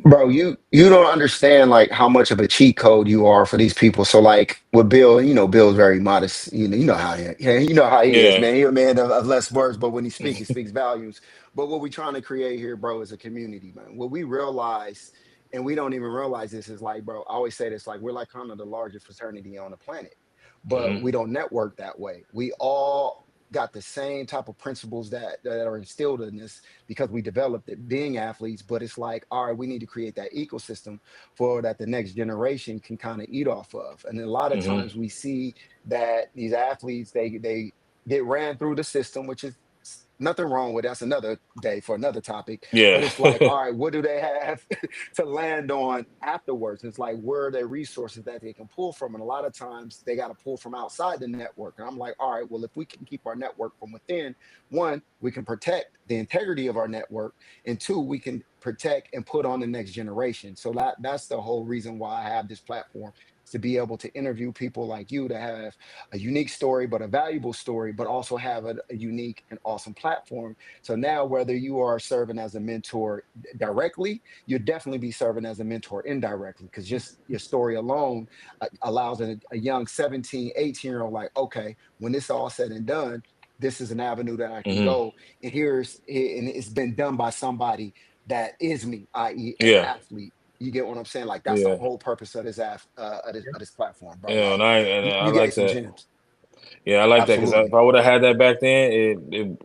Speaker 1: Bro, you don't understand like how much of a cheat code you are for these people. So like with Bill, Bill's very modest. You know how he is,
Speaker 2: yeah.
Speaker 1: man. He a man of less words, but when he speaks volumes. But what we're trying to create here, bro, is a community, man. What we realize, and we don't even realize this, is like, bro, I always say this, like we're like kind of the largest fraternity on the planet, but
Speaker 2: Hmm.
Speaker 1: we don't network that way. We all got the same type of principles that are instilled in us because we developed it being athletes, but it's like, all right, we need to create that ecosystem for that the next generation can kind of eat off of. And a lot of
Speaker 2: Hmm.
Speaker 1: times we see that these athletes, they get ran through the system, which is nothing wrong with. That's another day for another topic.
Speaker 2: Yeah.
Speaker 1: But it's like, all right, what do they have to land on afterwards? It's like, where are their resources that they can pull from? And a lot of times they got to pull from outside the network. And I'm like, all right, well, if we can keep our network from within, one, we can protect the integrity of our network, and two, we can protect and put on the next generation. So that's the whole reason why I have this platform, is to be able to interview people like you to have a unique story, but a valuable story, but also have a unique and awesome platform. So now, whether you are serving as a mentor directly, you'll definitely be serving as a mentor indirectly, because just your story alone allows a young 17, 18-year-old, like, okay, when this all said and done, this is an avenue that I can
Speaker 2: Hmm.
Speaker 1: go. And and it's been done by somebody that is me, i.e., an
Speaker 2: Yeah.
Speaker 1: athlete. You get what I'm saying? Like that's the
Speaker 2: Yeah.
Speaker 1: whole purpose of of this platform, bro.
Speaker 2: Yeah.
Speaker 1: Like
Speaker 2: And I
Speaker 1: you
Speaker 2: like
Speaker 1: gave some
Speaker 2: that.
Speaker 1: gems.
Speaker 2: Yeah, I like that because if
Speaker 1: Absolutely.
Speaker 2: I would have had that back then, it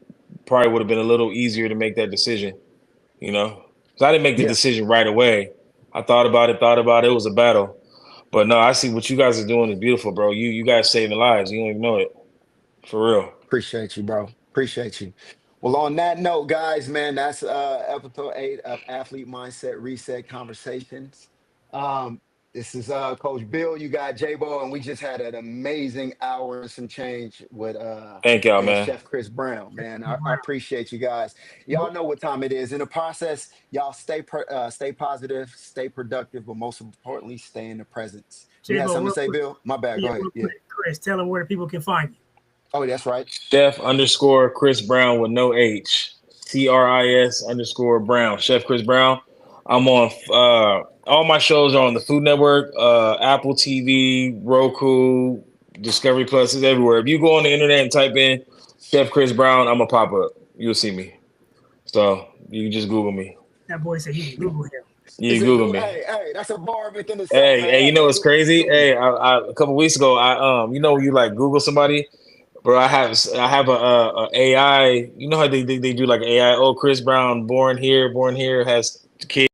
Speaker 2: probably would have been a little easier to make that decision. You know, 'cause I didn't make the
Speaker 1: Yeah.
Speaker 2: decision right away. I thought about it, thought about it. It was a battle. But no, I see what you guys are doing is beautiful, bro. You guys saving lives. You don't even know it. For real.
Speaker 1: Appreciate you, bro. Appreciate you. Well, on that note, guys, man, that's episode 8 of Athlete Mindset Reset Conversations. Um, this is Coach Bill. You got J-Bo, and we just had an amazing hour and some change with
Speaker 2: Thank y'all,
Speaker 1: man,
Speaker 2: man.
Speaker 1: Chef Chris Brown. Man, I appreciate you guys. Y'all know what time it is. In the process, y'all stay positive, stay productive, but most importantly, stay in the presence. You got
Speaker 3: J-Bo,
Speaker 1: something to
Speaker 3: real
Speaker 1: say,
Speaker 3: quick.
Speaker 1: Bill? My bad.
Speaker 3: Yeah,
Speaker 1: Go ahead.
Speaker 3: real
Speaker 1: Yeah.
Speaker 3: quick. Chris, tell them where the people can find you.
Speaker 1: Oh, that's right.
Speaker 2: Chef underscore Chris Brown with no H. CRIS underscore Brown. Chef Chris Brown. I'm on all my shows are on the Food Network, Apple TV, Roku, Discovery Plus is everywhere. If you go on the internet and type in Chef Chris Brown, I'm gonna pop up. You'll see me. So you can just Google me.
Speaker 3: That boy said you can Google him.
Speaker 2: You
Speaker 1: Is
Speaker 2: can
Speaker 1: it
Speaker 2: Google
Speaker 1: good?
Speaker 2: me.
Speaker 1: Hey, that's a bar within itself,
Speaker 2: Hey,
Speaker 1: man.
Speaker 2: hey, you
Speaker 1: Hey,
Speaker 2: know what's crazy?
Speaker 1: Google me.
Speaker 2: Hey, a couple weeks ago, you like Google somebody, bro. I have a AI. You know how they do like AI. Oh, Chris Brown, born here, has kids.